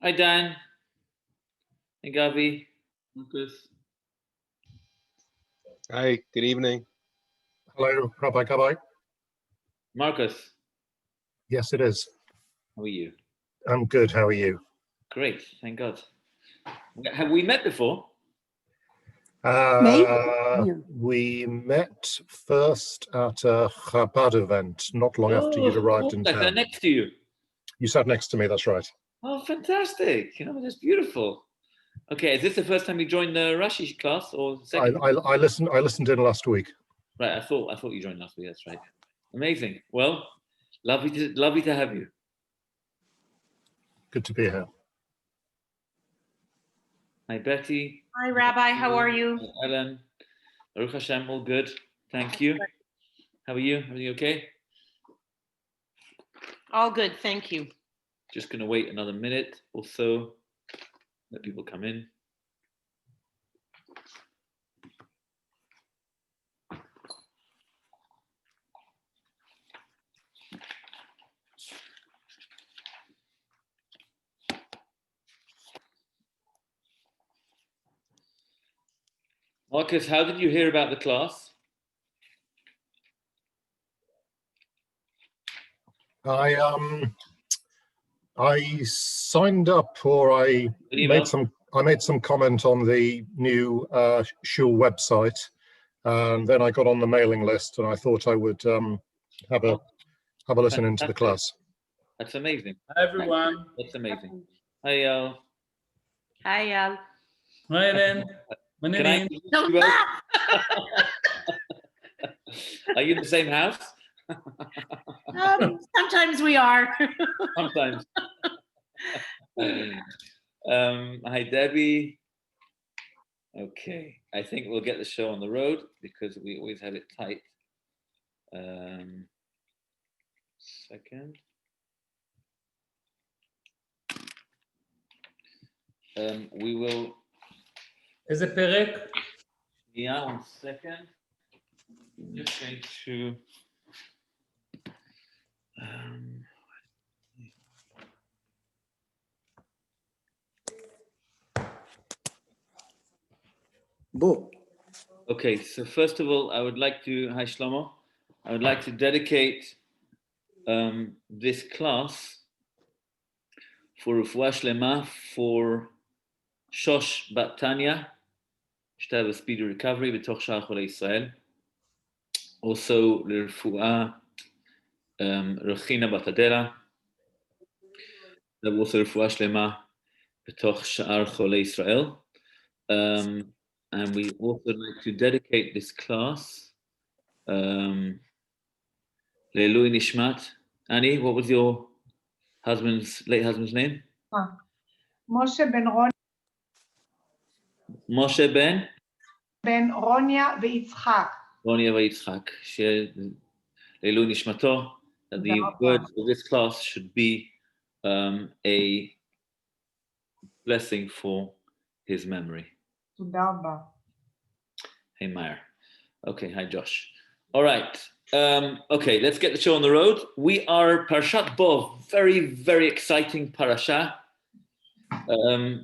Hi, Dan. Hey, Gavi. Lucas. Hi, good evening. Hello, Rabbi Gabai. Marcus. Yes, it is. How are you? I'm good. How are you? Great, thank God. Have we met before? We met first at a Chabad event not long after you'd arrived in I town. sat next to you. You sat next to me, that's right. Oh, fantastic. That's beautiful. Okay, is this the first time you joined the Rashi class or the second? I listened in last week. Right, I thought you joined last week, that's right. Amazing. Well, lovely to have you. Good to be here. Hi, Betty. Hi, Rabbi. How are you? Hi, Ellen. Baruch Hashem, all good. Thank you. How are you? Everything okay? All good, thank you. Just going to wait another minute or so. Let people come in. Marcus, how did you hear about the class? I signed up, or I made some comment on the new shul website, and then I got on the mailing list, and I thought I would have a listen into the class. That's amazing. Hi, everyone. That's amazing. Hi, Al. Hi, Al. Hi, Ellen. Can I introduce you both? Are you in the same house? Sometimes we are. Sometimes. Hi, Debbie. Okay, I think we'll get the show on the road because we always have it tight. Second. We will. איזה פרק? Yeah, 1 second. I'm just going to. Okay, so first of all, I would like to. Hi, Shlomo. I would like to dedicate this class for Refuah Shlema for Shosh Bat Tanya, should have a speedy recovery b'toch Sha'ar Cholei Israel. Also, Refuah Rechina Bat Adela, also Refuah Shlema b'toch Sha'ar Cholei Israel. And we also like to dedicate this class Le'ilui Nishmat. Annie, what was your late husband's name? Moshe ben Ron. Moshe ben Ronya v'Yitzchak. Ronya v'Yitzchak. Le'ilui Nishmato. The words of this class should be a blessing for his memory. Hey, Meyer. Okay, hi, Josh. All right. Okay, let's get the show on the road. We are Parashat Bo, very, very exciting parasha,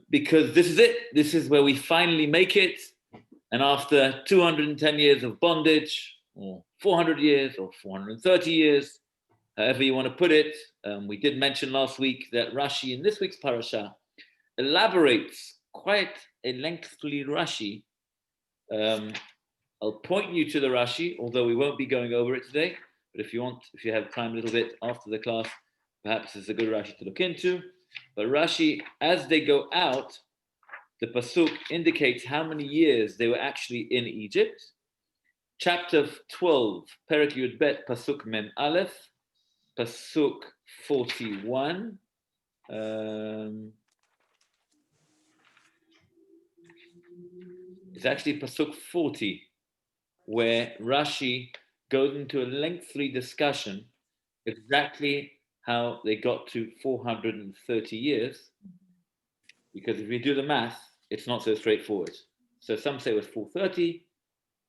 because this is it. This is where we finally make it. And after 210 years of bondage, or 400 years, or 430 years, however you want to put it, we did mention last week that Rashi in this week's parasha elaborates quite a lengthy Rashi. I'll point you to the Rashi, although we won't be going over it today. But if you have time a little bit after the class, perhaps it's a good Rashi to look into. But Rashi, as they go out, the pasuk indicates how many years they were actually in Egypt. Chapter 12, Perek Yud Bet, pasuk Mem Aleph, pasuk 41. It's actually pasuk 40, where Rashi goes into a lengthy discussion exactly how they got to 430 years. Because if you do the math, it's not so straightforward. So some say it was 430,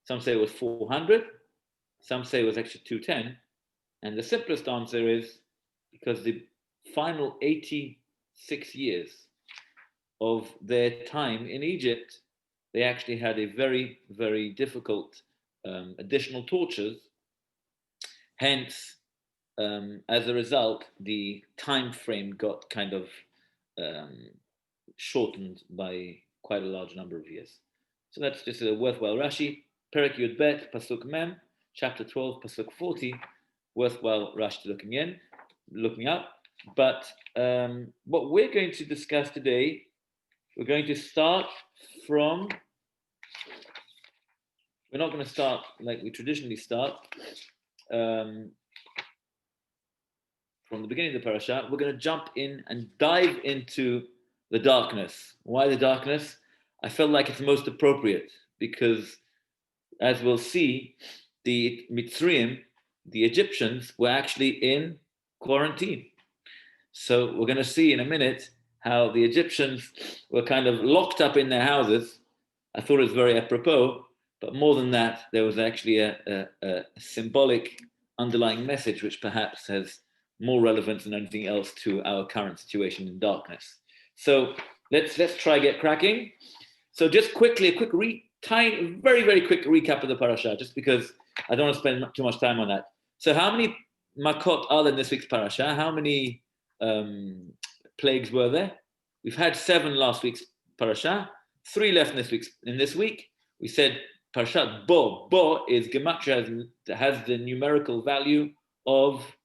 some say it was 400, some say it was actually 210. And the simplest answer is because the final 86 years of their time in Egypt, they actually had a very, very difficult additional tortures. Hence, as a result, the time frame got kind of shortened by quite a large number of years. So that's just a worthwhile Rashi. Perek Yud Bet, Pasuk Mem, chapter 12, Pasuk 40. Worthwhile Rashi looking up. But what we're going to discuss today, we're going to start from, we're not going to start like we traditionally start from the beginning of the parasha. We're going to jump in and dive into the darkness. Why the darkness? I felt like it's most appropriate because, as we'll see, the Mitzrayim, the Egyptians, were actually in quarantine. So we're going to see in a minute how the Egyptians were kind of locked up in their houses. I thought it was very apropos, but more than that, there was actually a symbolic underlying message which perhaps has more relevance than anything else to our current situation in darkness. So let's try get cracking. So just quickly, a quick very, very quick recap of the parasha, just because I don't want to spend too much time on that. So how many makot are there in this week's parasha? How many plagues were there? We've had 7 last week's parasha, 3 left in this week. We said parashat Bo. Bo is gematria, has the numerical value of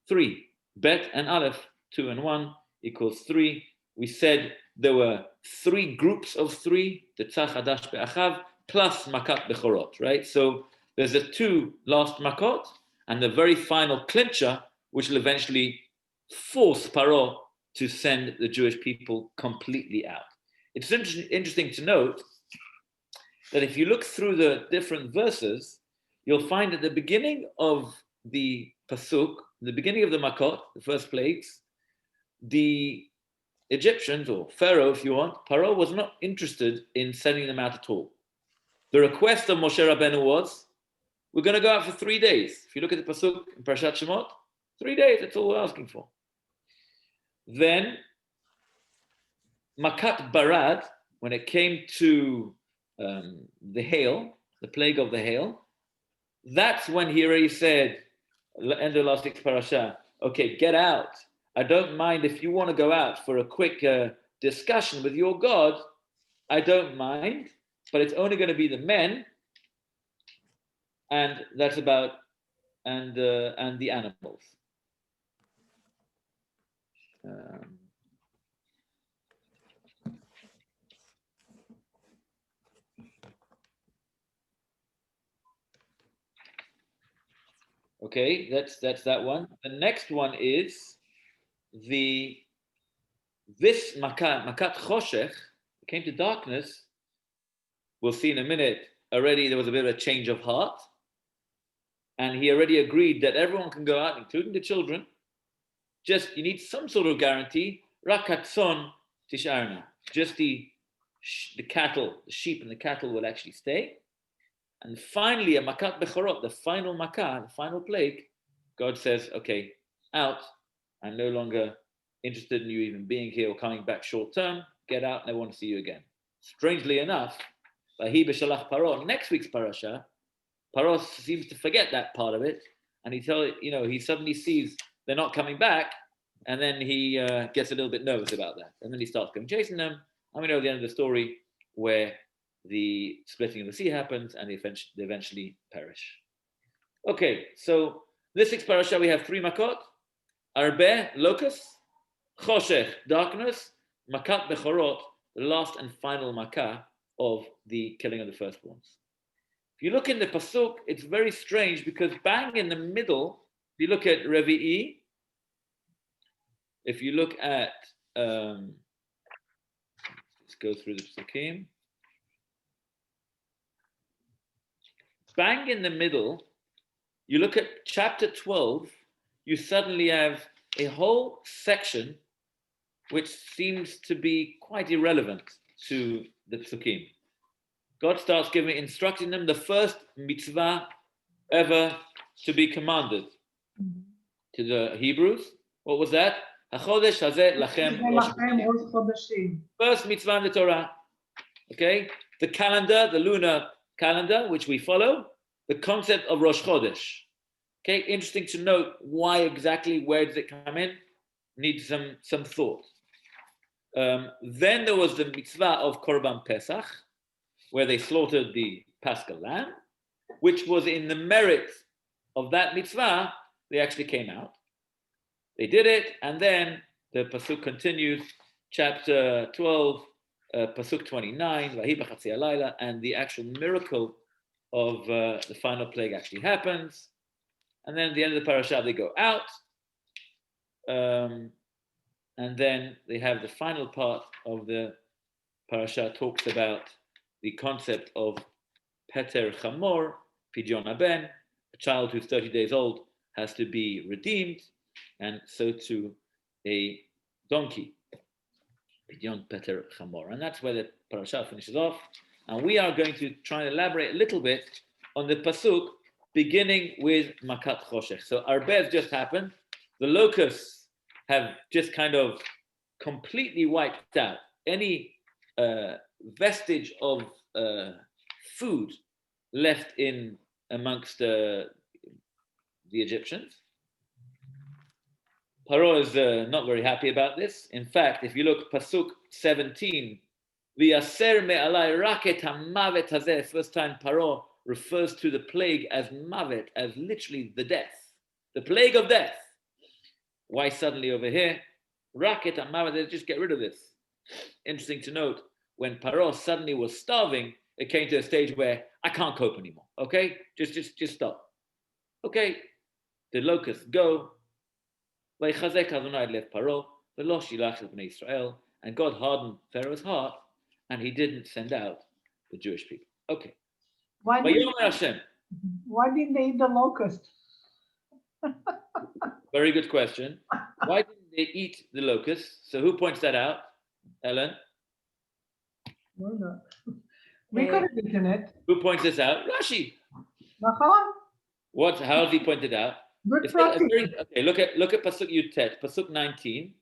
3. Bet and Aleph, 2 and 1 equals 3. We said there were 3 groups of 3, the Tzach Hadash Be'achav, plus Makat Bechorot, right? So there's the 2 last Makot, and the very final clincher, which will eventually force Paro to send the Jewish people completely out. It's interesting to note that if you look through the different verses, you'll find at the beginning of the Pasuk, the beginning of the Makot, the first plagues, the Egyptians, or Pharaoh if you want, Paro was not interested in sending them out at all. The request of Moshe Rabbeinu was, we're going to go out for 3 days. If you look at the Pasuk in Parashat Shemot, 3 days, that's all we're asking for. Then, Makat Barad, when it came to the hail, the plague of the hail, that's when he already said, end of last week's parasha, okay, get out. I don't mind if you want to go out for a quick discussion with your God. I don't mind, but it's only going to be the men, and that's about and the animals. Okay, that's that one. The next one is this makat choshech came to darkness. We'll see in a minute. Already there was a bit of a change of heart, and he already agreed that everyone can go out, including the children. Just you need some sort of guarantee. Rakatzon tisharna. Just the cattle, the sheep and the cattle will actually stay. And finally, a makat bechorot, the final makat, the final plague, God says, okay, out. I'm no longer interested in you even being here or coming back short term. Get out, and I want to see you again. Strangely enough, Vahi b'shalach Paro, next week's parasha, Paro seems to forget that part of it, and he suddenly sees they're not coming back, and then he gets a little bit nervous about that, and then he starts going chasing them. And we know the end of the story where the splitting of the sea happens and they eventually perish. Okay, so this week's parasha we have 3 makot: Arbeh, locusts; Choshech, darkness; Makat bechorot, the last and final makah of the killing of the firstborns. If you look in the pasuk, it's very strange because bang in the middle, if you look at Revi'i, if you look at let's go through the pasukim. Bang in the middle, you look at chapter 12, you suddenly have a whole section which seems to be quite irrelevant to the psukim. God starts instructing them the first mitzvah ever to be commanded to the Hebrews. What was that? החודש הזה לכם זה ראש לכם ראש חודשים. First mitzvah in the Torah. Okay? The calendar, the lunar calendar, which we follow, the concept of Rosh Chodesh. Okay, interesting to note why exactly, where does it come in? Needs some thought. Then there was the mitzvah of Korban Pesach, where they slaughtered the Paschal lamb, which was in the merit of that mitzvah, they actually came out. They did it, and then the pasuk continues, chapter 12, pasuk 29, Vahi b'chatzi halayla, and the actual miracle of the final plague actually happens. And then at the end of the parasha, they go out. And then they have the final part of the parasha talks about the concept of Peter Chamor, Pidyon Haben, a child who's 30 days old has to be redeemed, and so too a donkey, Pidyon Peter Chamor. And that's where the parasha finishes off. And we are going to try and elaborate a little bit on the pasuk, beginning with Makat Choshech. So Arbez just happened. The locusts have just kind of completely wiped out any vestige of food left in amongst the Egyptians. Paro is not very happy about this. In fact, if you look pasuk 17, V'yaser me'alai raket ha'mavet hazeh, first time Paro refers to the plague as mavet, as literally the death, the plague of death. Why suddenly over here? Raket ha'mavet, they just get rid of this. Interesting to note, when Paro suddenly was starving, it came to a stage where I can't cope anymore. Okay, just stop. Okay, the locusts go. And God hardened Pharaoh's heart, and he didn't send out the Jewish people. Okay. Why But didn't they eat the locust? Very good question. Why didn't they eat the locusts? So who points that out? Ellen? Why not? We could have eaten it. Who points this out? Rashi. Nachon? How has he pointed out? Good practice. Okay, look at pasuk Yutet, pasuk 19.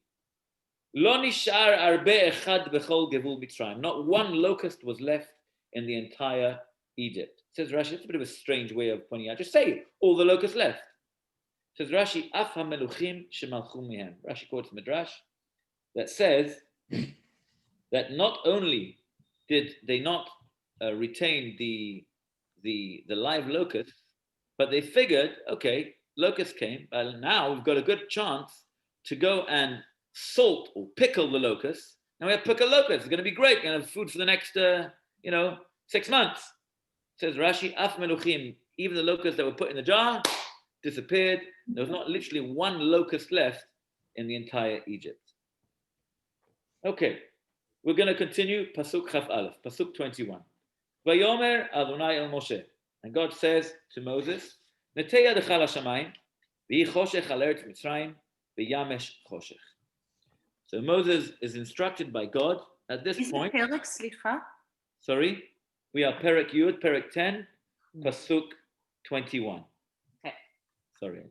Lo nishar arbe echad bechol gevul Mitzrayim. Not one locust was left in the entire Egypt. Says Rashi, it's a bit of a strange way of pointing out. Just say all the locusts left. Says Rashi, af hameluchim shemalchu mihem. Rashi quotes Midrash that says that not only did they not retain the live locusts, but they figured, okay, locusts came, but now we've got a good chance to go and salt or pickle the locusts. Now we have pickled locusts. It's going to be great. We're going to have food for the next, 6 months. Says Rashi, af meluchim, even the locusts that were put in the jar disappeared. There was not literally one locust left in the entire Egypt. Okay, we're going to continue. Pasuk Chaf Aleph, Pasuk 21. Vayomer Adonai el Moshe. And God says to Moses, Netei yadecha l'shamayim, v'yi choshech al eretz Mitzrayim, v'yamesh choshech. So Moses is instructed by God at this point. Sorry, we are Perek Yud, Perek 10, Pasuk 21. Okay. Sorry.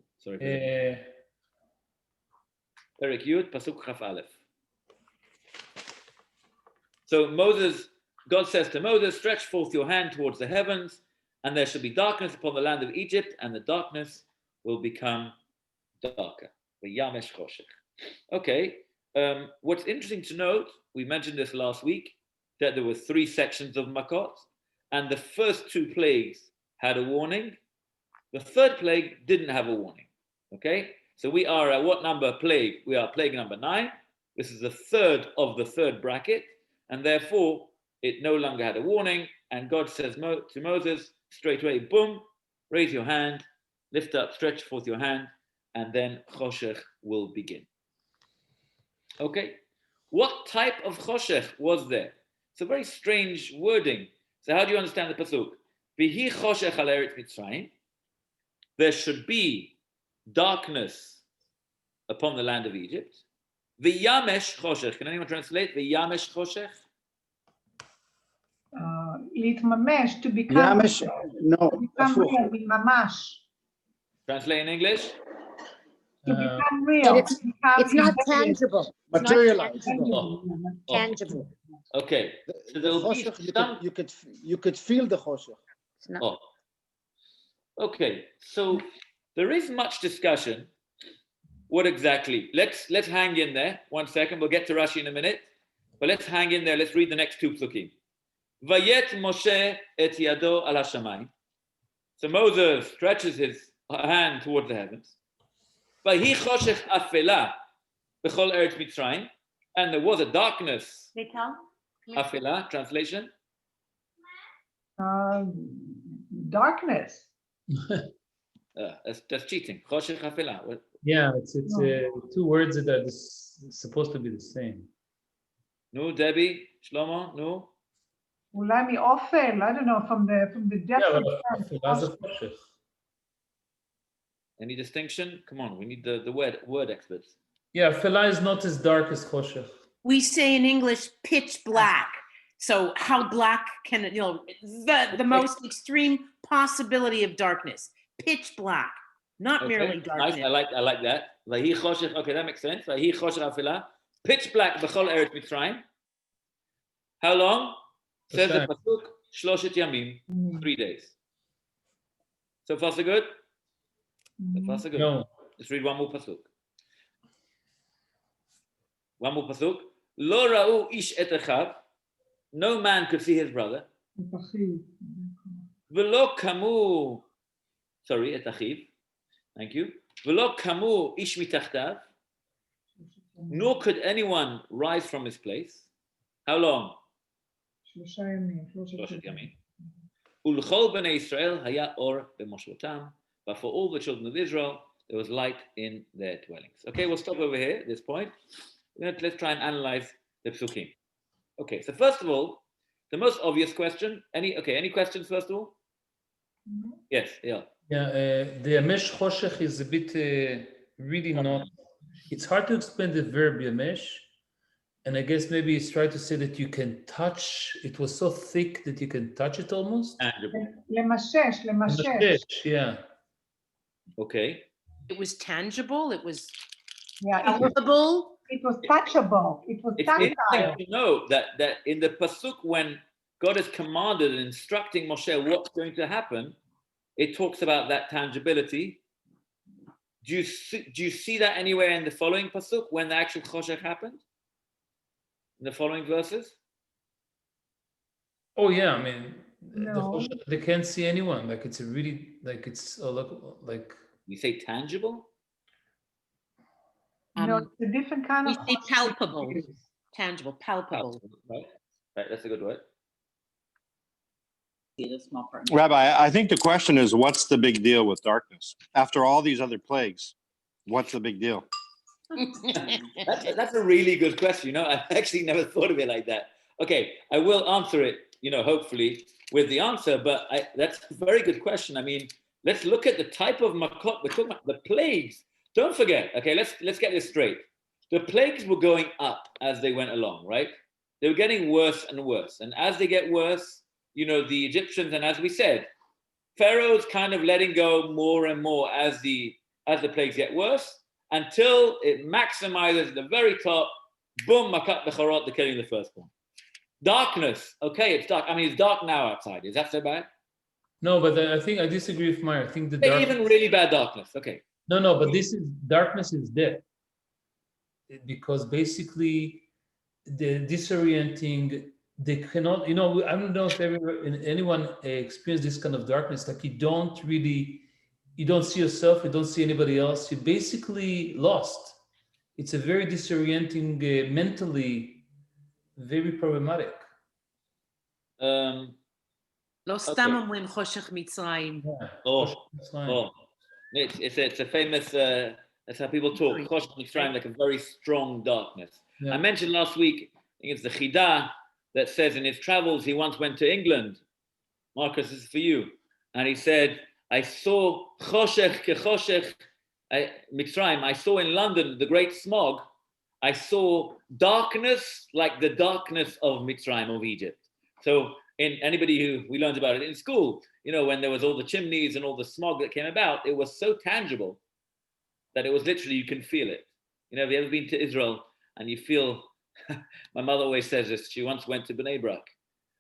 Perek Yud, Pasuk Chaf Aleph. So God says to Moses, stretch forth your hand towards the heavens, and there shall be darkness upon the land of Egypt, and the darkness will become darker. V'yamesh choshech. Okay. What's interesting to note, we mentioned this last week, that there were 3 sections of Makot, and the first 2 plagues had a warning. The third plague didn't have a warning. Okay, so we are at what number plague? We are plague number 9. This is the third of the third bracket, and therefore it no longer had a warning. And God says to Moses, straight away, boom, raise your hand, lift up, stretch forth your hand, and then choshech will begin. Okay, what type of choshech was there? It's a very strange wording. So how do you understand the pasuk? V'hi choshech al eretz Mitzrayim. There should be darkness upon the land of Egypt. V'yamesh choshech. Can anyone translate? V'yamesh choshech. להתממש, to become. Yamesh, no. Become real, mamash. Translate in English. To become real. And it's not Embedded. tangible. It's not Materialized. tangible. Oh. Tangible. Okay. So The there'll be choshech, some. you could feel the choshech. It's not. Oh. Okay. So there is much discussion. What exactly? Let's hang in there. 1 second. We'll get to Rashi in a minute. But let's hang in there. Let's read the next two psukim. Vayet Moshe et yado al hashamayim. So Moses stretches his hand towards the heavens. Vahi choshech afela b'chol eretz Mitzrayim. And there was a darkness. Afela, translation. Darkness. That's cheating. Choshech afela. What? Yeah, it's two words that are supposed to be the same. No, Debbie, Shlomo, no. אולי מאופל, I don't know, from the depth Yeah, of but that's a choshech. Any distinction? Come on, we need the word experts. Yeah, Fela is not as dark as choshech. We say in English, pitch black. So how black can it, the most extreme possibility of darkness, pitch black, not merely darkness. Nice. I like that. Vahi choshech. Okay, that makes sense. Vahi choshech afela, pitch black b'chol eretz Mitzrayim. How long? Says the pasuk, shloshet yamim, 3 days. So far so good. So far so good. No. Let's read one more pasuk. One more pasuk. Lo ra'u ish et echav. No man could see his brother. V'lo kamu. Sorry, et achiv. Thank you. V'lo kamu ish mitachtav. Nor could anyone rise from his place. How long? 3 ימים. ולכל בני ישראל היה אור במושבותם. But for all the children of Israel, there was light in their dwellings. Okay, we'll stop over here at this point. Let's try and analyze the psukim. Okay, so first of all, the most obvious question. Any questions first of all? Yes, yeah. Yeah, the yamesh choshech is a bit really not. It's hard to explain the verb yamesh, and I guess maybe it's trying to say that you can touch. It was so thick that you can touch it almost. למשש. Yamesh, yeah. Okay. It was tangible. It was Yeah, palatable. it was touchable. It was It's tactile. interesting to know that in the pasuk, when God has commanded and instructing Moshe what's going to happen, it talks about that tangibility. Do you see that anywhere in the following pasuk when the actual choshech happened? In the following verses? Oh yeah, I mean, No. they can't see anyone. Like it's a really it's like. You say tangible? No, it's a different kind We of. say palpable, tangible, palpable. Right. That's a good word. Rabbi, I think the question is, what's the big deal with darkness? After all these other plagues, what's the big deal? That's a really good question. I've actually never thought of it like that. Okay, I will answer it, hopefully with the answer, but that's a very good question. I mean, let's look at the type of makot. We're talking about the plagues. Don't forget, okay, let's get this straight. The plagues were going up as they went along, right? They were getting worse and worse. And as they get worse, the Egyptians, and as we said, Pharaoh's kind of letting go more and more as the plagues get worse, until it maximizes the very top, boom, makat becharot, the killing of the firstborn. Darkness, okay, it's dark. I mean, it's dark now outside. Is that so bad? No, but I think I disagree with Meyer. I think the Even really bad darkness, okay. No, but darkness is death. Because basically the disorienting, they cannot, I don't know if anyone experienced this kind of darkness, like you don't see yourself, you don't see anybody else, you're basically lost. It's a very disorienting, mentally, very problematic. לא סתם אומרים חושך מצרים. It's a famous, that's how people talk, Chosh Mitzrayim, like a very strong darkness. Yeah. I mentioned last week, I think it's the Chidah that says in his travels, he once went to England. Marcus, this is for you. And he said, I saw Choshech kechoshech Mitzrayim. I saw in London the great smog. I saw darkness like the darkness of Mitzrayim, of Egypt. So we learned about it in school, when there was all the chimneys and all the smog that came about, it was so tangible that it was literally, you can feel it. Have you ever been to Israel and you feel, my mother always says this, she once went to Bnei Brak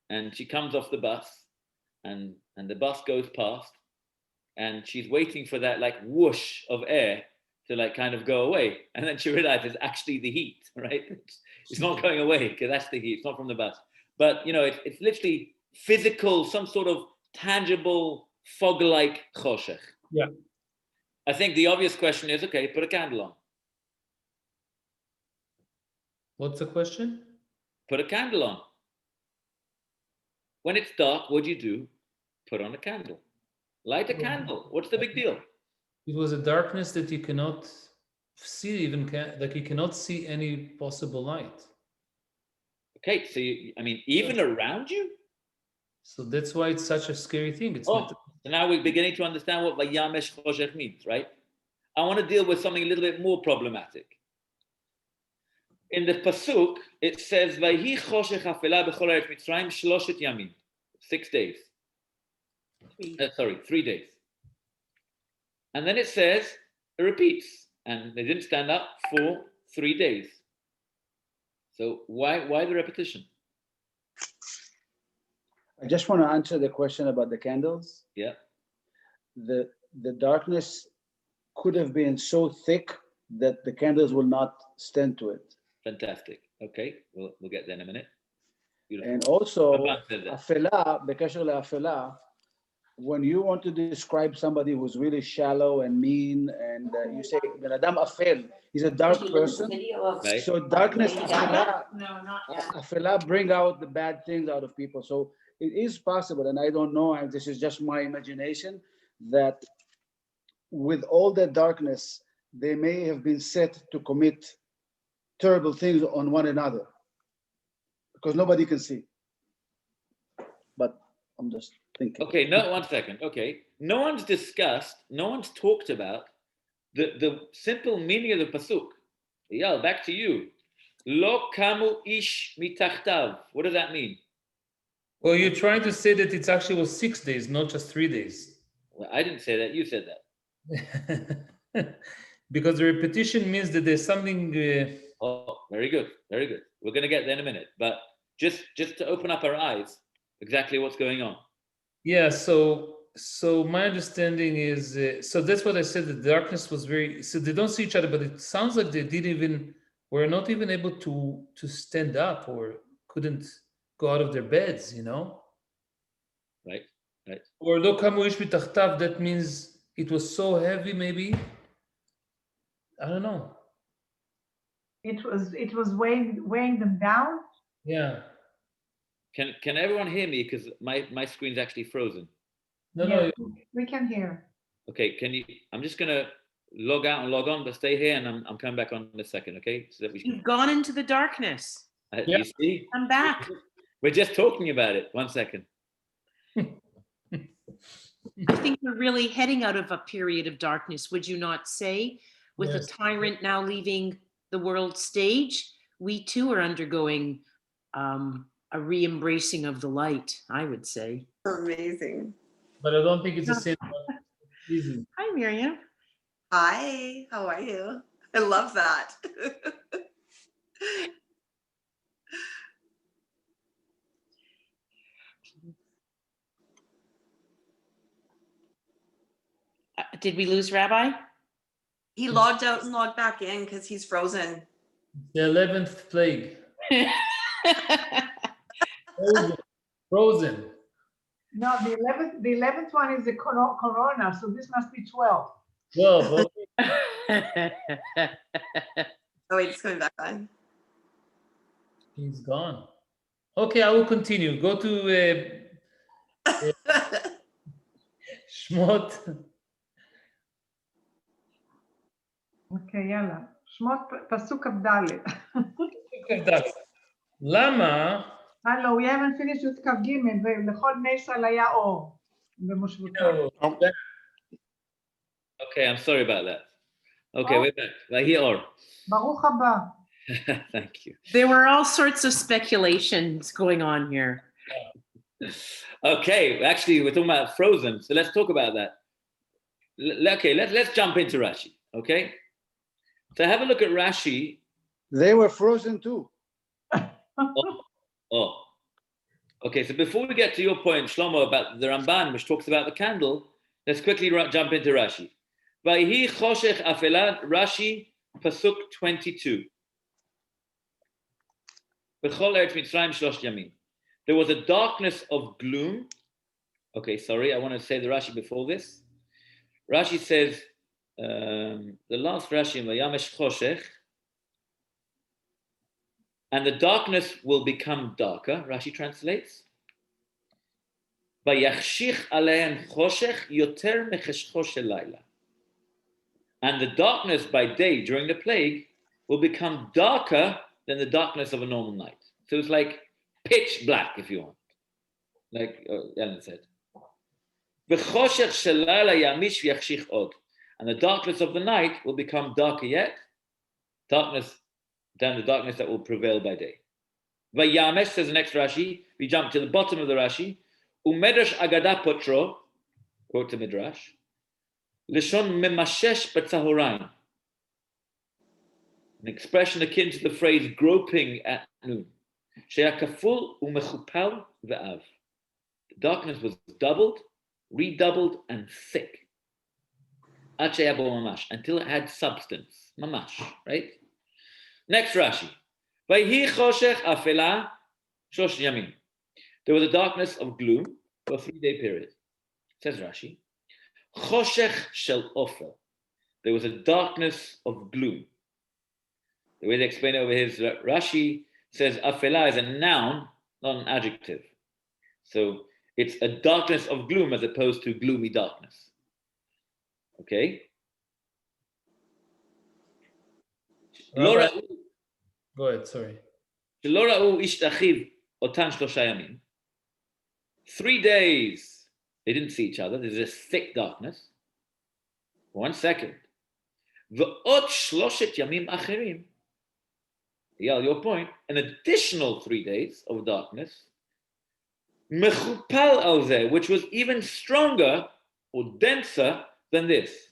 and she comes off the bus and the bus goes past and she's waiting for that like whoosh of air to like kind of go away. And then she realizes it's actually the heat, right? It's not going away because that's the heat, it's not from the bus. But it's literally physical, some sort of tangible fog-like choshech. Yeah. I think the obvious question is, okay, put a candle on. What's the question? Put a candle on. When it's dark, what do? Put on a candle. Light a candle. What's the big deal? It was a darkness that you cannot see, like you cannot see any possible light. Okay, so even around you? So that's why it's such a scary thing. It's So now we're beginning to understand what Vayamesh Choshech means, right? I want to deal with something a little bit more problematic. In the pasuk, it says, "Vayhi choshech afela b'chol eretz Mitzrayim shloshet yamim," 6 days. 3 days. And then it says, it repeats, and they didn't stand up for 3 days. So why the repetition? I just want to answer the question about the candles. Yeah. The darkness could have been so thick that the candles will not stand to it. Fantastic. Okay, we'll get there in a minute. Beautiful. And also, Rabban said that. afela, בקשר לאפלה, when you want to describe somebody who's really shallow and mean, and you say, Ben Adam Afel, he's a dark person. Right. So darkness, No, not yet. afela bring out the bad things out of people. So it is possible, and I don't know, and this is just my imagination, that with all that darkness, they may have been set to commit terrible things on one another because nobody can see. But I'm just thinking. Okay, no, 1 second. Okay, no one's talked about the simple meaning of the pasuk. Eyal, back to you. Lo kamu ish mitachtav. What does that mean? Well, you're trying to say that it actually was 6 days, not just 3 days. Well, I didn't say that. You said that. Because the repetition means that there's something. Oh, very good, very good. We're going to get there in a minute, but just to open up our eyes, exactly what's going on. Yeah. So my understanding is so that's what I said. The darkness was very. So they don't see each other, but it sounds like they were not even able to stand up or couldn't go out of their beds. Right. Or lo kamu ish mitachtav. That means it was so heavy. Maybe. I don't know. It was weighing them down. Yeah. Can everyone hear me? Because my screen's actually frozen. No. We can hear. Okay, I'm just gonna log out and log on, but stay here, and I'm coming back on in a second. Okay, so that we can. You've gone into the darkness. You see, I'm back. we're just talking about it. 1 second. I think we're really heading out of a period of darkness, would you not say? With Yes. a tyrant now leaving the world stage, we too are undergoing a re-embracing of the light, I would say. Amazing. But I don't think it's the same. Easy. Hi, Miriam. Hi, how are you? I love that. Did we lose Rabbi? He logged out and logged back in because he's frozen. The 11th plague. Frozen. No, the 11th one is the corona, so this must be 12. 12. Oh wait, it's coming back on. He's gone. Okay, I will continue. Go to Shemot. אוקיי, יאללה. שמות פסוק כ"ד. למה? הלו, we haven't finished with כ"ג, ולכל בני ישראל היה אור במושבותם. Okay, I'm sorry about that. Okay, we're back. Vahi-or. ברוך הבא. Thank you. There were all sorts of speculations going on here. Okay, actually, we're talking about frozen, so let's talk about that. Okay, let's jump into Rashi. Okay, So have a look at Rashi. They were frozen too. Oh. Okay, so before we get to your point, Shlomo, about the Ramban, which talks about the candle, let's quickly jump into Rashi. Vayhi choshech afela, Rashi, pasuk 22. B'chol eretz Mitzrayim shlosh yamim. There was a darkness of gloom. Okay, sorry, I want to say the Rashi before this. Rashi says, the last Rashi, Vayamesh choshech, and the darkness will become darker, Rashi translates. Vayachshich alehem choshech yoter mecheshcho shel layla. And the darkness by day during the plague will become darker than the darkness of a normal night. So it's like pitch black, if you want. Like Ellen said. V'choshech shel layla yamish v'yachshich od. And the darkness of the night will become darker yet. Darkness than the darkness that will prevail by day. Vayamesh, says the next Rashi, we jump to the bottom of the Rashi, Umedrash agada potro, quote to Midrash, Lishon memashesh b'tzahorayin, an expression akin to the phrase groping at noon. Sheya kaful umechupal ve'av. The darkness was doubled, redoubled, and thick. Ad sheyabo mamash, until it had substance. Mamash, right? Next Rashi. Vayhi choshech afela shosh yamim. There was a darkness of gloom for a 3-day period. Says Rashi. Choshech shel ofel. There was a darkness of gloom. The way they explain it over here is that Rashi says afela is a noun, not an adjective. So it's a darkness of gloom as opposed to gloomy darkness. Okay? Rabbi, go ahead, sorry. 3 days, they didn't see each other. There's this thick darkness. 1 second. V'ot shloshet yamim acherim. Yeah, your point. An additional 3 days of darkness. Mechupal al zeh, which was even stronger or denser than this.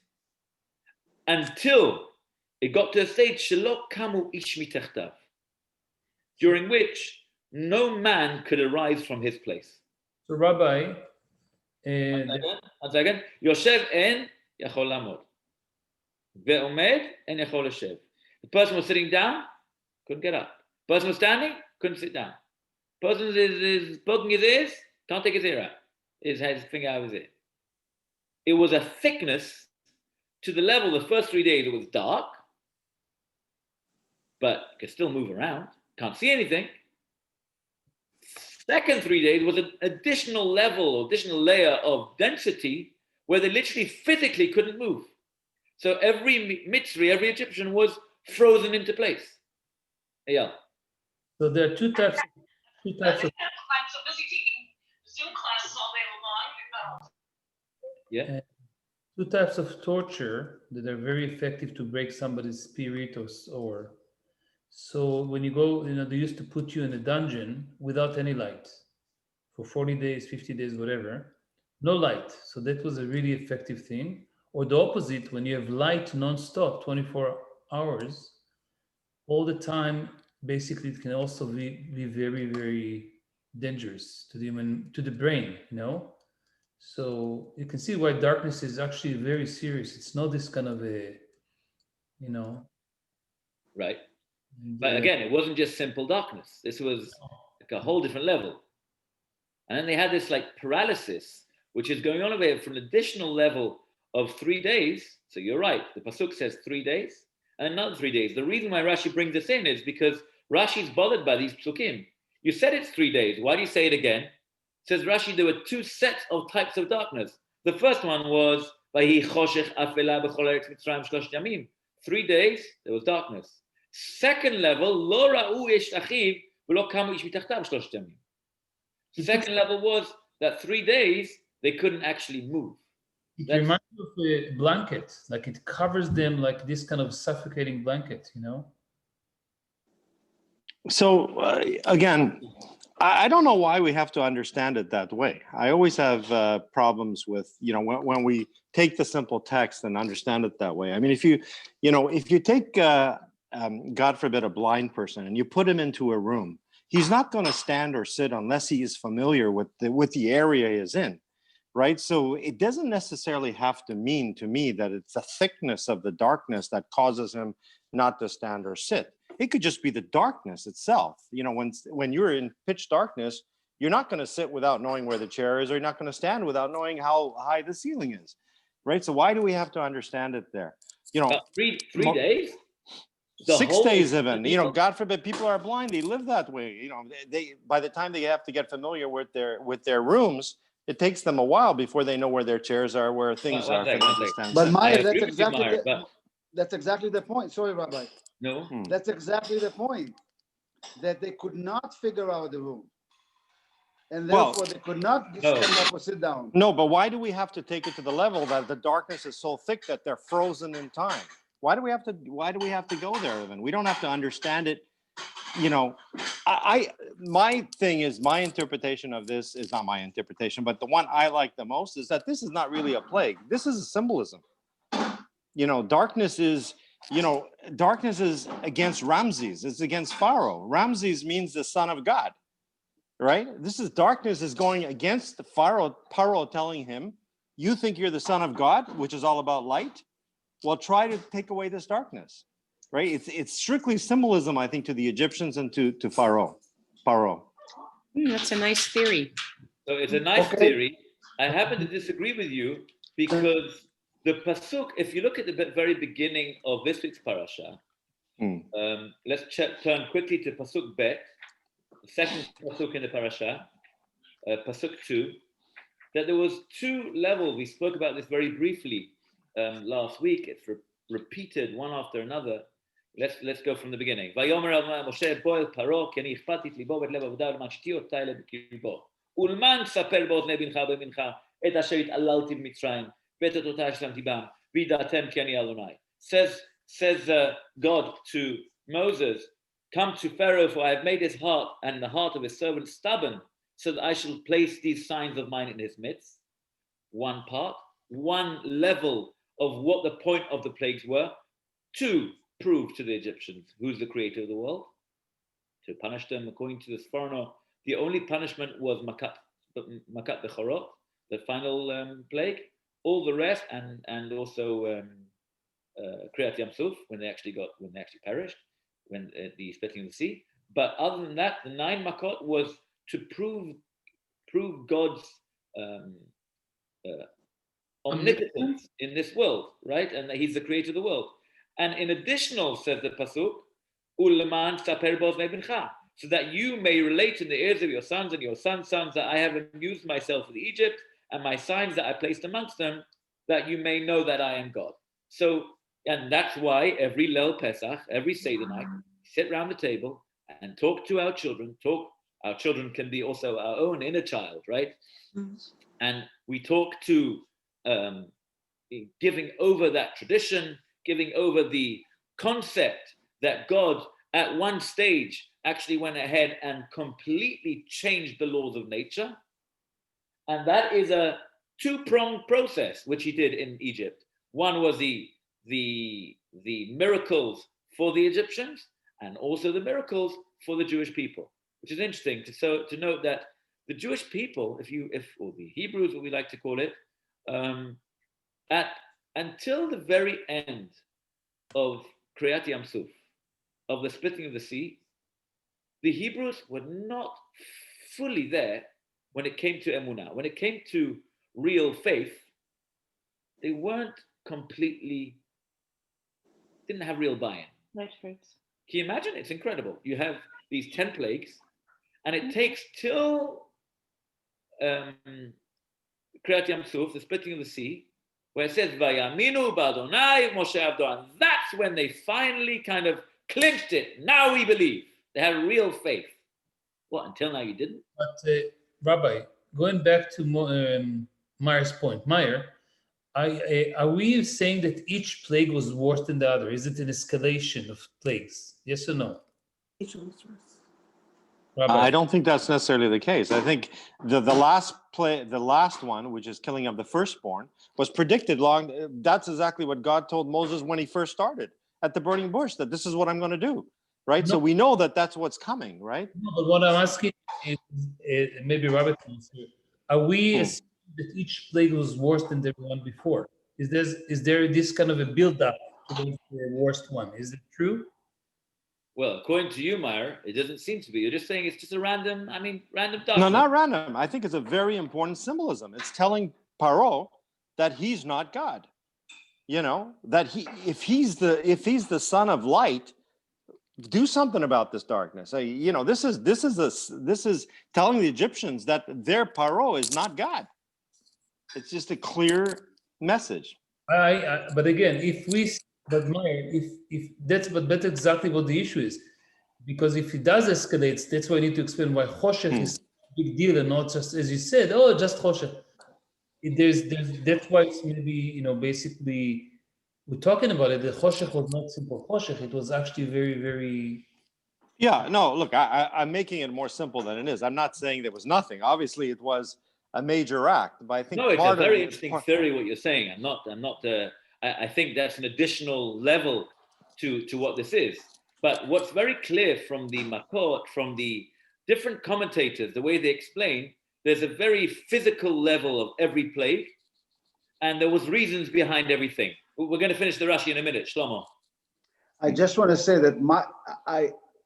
Until it got to a stage, shelo kamu ish mitachtav, during which no man could arise from his place. So, Rabbi, one second. Yoshev en yachol lamod. Ve'omed en yachol leshev. The person was sitting down, couldn't get up. The person was standing, couldn't sit down. The person is poking his ears, can't take his ear out. His finger out of his ear. It was a thickness to the level, the first 3 days it was dark, but could still move around, can't see anything. Second 3 days was an additional level, additional layer of density where they literally physically couldn't move. So every Mitzri, every Egyptian was frozen into place. Yeah. So there are two types of I'm so busy taking Zoom classes all day long. Yeah. two types of torture that are very effective to break somebody's spirit or so when you go, they used to put you in a dungeon without any light for 40 days, 50 days, whatever, no light. So that was a really effective thing. Or the opposite, when you have light non-stop, 24 hours, all the time, basically it can also be very, very dangerous to the brain, So you can see why darkness is actually very serious. It's not this kind of a, Right. But again, it wasn't just simple darkness. This was like a whole different level. And then they had this like paralysis, which is going on over here for an additional level of 3 days. So you're right. The Pasuk says 3 days and another 3 days. The reason why Rashi brings this in is because Rashi's bothered by these Psukim. You said it's 3 days. Why do you say it again? Says Rashi, there were two sets of types of darkness. The first one was 3 days, there was darkness. Second level, lo ra'u ish achiv v'lo kamu ish mitachtav shlosh yamim. Second level was that 3 days they couldn't actually move. It reminds me of a blanket, like it covers them like this kind of suffocating blanket, So again, I don't know why we have to understand it that way. I always have problems with, when we take the simple text and understand it that way. I mean, if you take, God forbid, a blind person and you put him into a room, he's not going to stand or sit unless he is familiar with the area he is in, right? So it doesn't necessarily have to mean to me that it's the thickness of the darkness that causes him not to stand or sit. It could just be the darkness itself. When you're in pitch darkness, you're not going to sit without knowing where the chair is, or you're not going to stand without knowing how high the ceiling is, right? So why do we have to understand it there? 3 days? 6 days even. God forbid, people are blind. They live that way. They by the time they have to get familiar with their rooms, it takes them a while before they know where their chairs are, where things are. But Meyer, that's exactly the point. Sorry, Rabbi. No. That's exactly the point. That they could not figure out the room. And therefore they could not stand up or sit down. No, but why do we have to take it to the level that the darkness is so thick that they're frozen in time? Why do we have to go there even? We don't have to understand it. My thing is, my interpretation of this is not my interpretation, but the one I like the most is that this is not really a plague. This is a symbolism. Darkness is against Ramses. It's against Pharaoh. Ramses means the son of God, right? Darkness is going against the Pharaoh telling him, you think you're the son of God, which is all about light? Well, try to take away this darkness, right? It's strictly symbolism, I think, to the Egyptians and to Pharaoh. That's a nice theory. So it's a nice theory. I happen to disagree with you because the pasuk, if you look at the very beginning of this week's parasha, let's turn quickly to pasuk bet, the second pasuk in the parasha, pasuk 2, that there was 2 levels. We spoke about this very briefly last week. It's repeated one after another. Let's go from the beginning. ויאמר משה בוא פרעה כי אני הכפלתי את ליבו ואת לב עבודה למען שתי אותי אלה בקרבו. ולמען תספר באוזני בנך ובבנך את אשר התעללתי במצרים ואת אותותי השלמתי בם וידעתם כי אני אדוני. Says God to Moses, come to Pharaoh, for I have made his heart and the heart of his servant stubborn, so that I shall place these signs of mine in his midst. One part, one level of what the point of the plagues were, to prove to the Egyptians who's the creator of the world, to punish them according to this foreigner. The only punishment was makat bechorot, the final plague. All the rest, and also Kriyat Yam Suf, when they actually perished, when the splitting of the sea. But other than that, the 9 makot was to prove God's omnipotence in this world, right? And that he's the creator of the world. And in additional, says the pasuk, Uleman saper b'oznei bincha, so that you may relate in the ears of your sons and your sons' sons that I have amused myself with Egypt and my signs that I placed amongst them, that you may know that I am God. So, and that's why every Leil Pesach, every Seder night, sit around the table and talk to our children. Our children can be also our own inner child, right? Mm-hmm. And we talk to giving over that tradition, giving over the concept that God at one stage actually went ahead and completely changed the laws of nature. And that is a 2-pronged process, which he did in Egypt. One was the miracles for the Egyptians, and also the miracles for the Jewish people, which is interesting to note that the Jewish people, or the Hebrews, what we like to call it, until the very end of Kriyat Yam Suf, of the splitting of the sea, the Hebrews were not fully there when it came to emunah. When it came to real faith, they weren't completely, didn't have real buy-in. Right. Can you imagine? It's incredible. You have these 10 plagues, and it takes till Kriyat Yam Suf, the splitting of the sea, where it says, Vayaminu b'Adonai Moshe Avdo, and that's when they finally kind of clinched it. Now we believe. They had real faith. What, until now you didn't? But Rabbi, going back to Meyer's point, Meyer, are we saying that each plague was worse than the other? Is it an escalation of plagues? Yes or no? Each one was worse. Rabbi. I don't think that's necessarily the case. I think the last one, which is killing of the firstborn, was predicted long. That's exactly what God told Moses when he first started at the burning bush, that this is what I'm going to do, right? No. So we know that that's what's coming, right? No, but what I'm asking is, maybe Robert can answer. Are we Hmm. assuming that each plague was worse than the one before? Is there this kind of a build-up towards the worst one? Is it true? Well, according to you, Meyer, it doesn't seem to be. You're just saying it's just a random No, darkness. not random. I think it's a very important symbolism. It's telling Paro that he's not God. You know, that if he's the son of light, do something about this darkness. You know, this is telling the Egyptians that their Paro is not God. It's just a clear message. But again, but Meyer, if that's exactly what the issue is, because if it does escalate, that's why I need to explain why Choshech is a big deal and not just, as you said, oh, just Choshech. That's why it's maybe, basically we're talking about it. The Choshech was not simple Choshech. It was actually very, very. Yeah, no, look, I'm making it more simple than it is. I'm not saying there was nothing. Obviously, it was a major act, but I think No, it's a part very of interesting theory what you're saying. I think that's an additional level to what this is. But what's very clear from the Makot, from the different commentators, the way they explain, there's a very physical level of every plague, and there was reasons behind everything. We're going to finish the Rashi in a minute, Shlomo. I just want to say that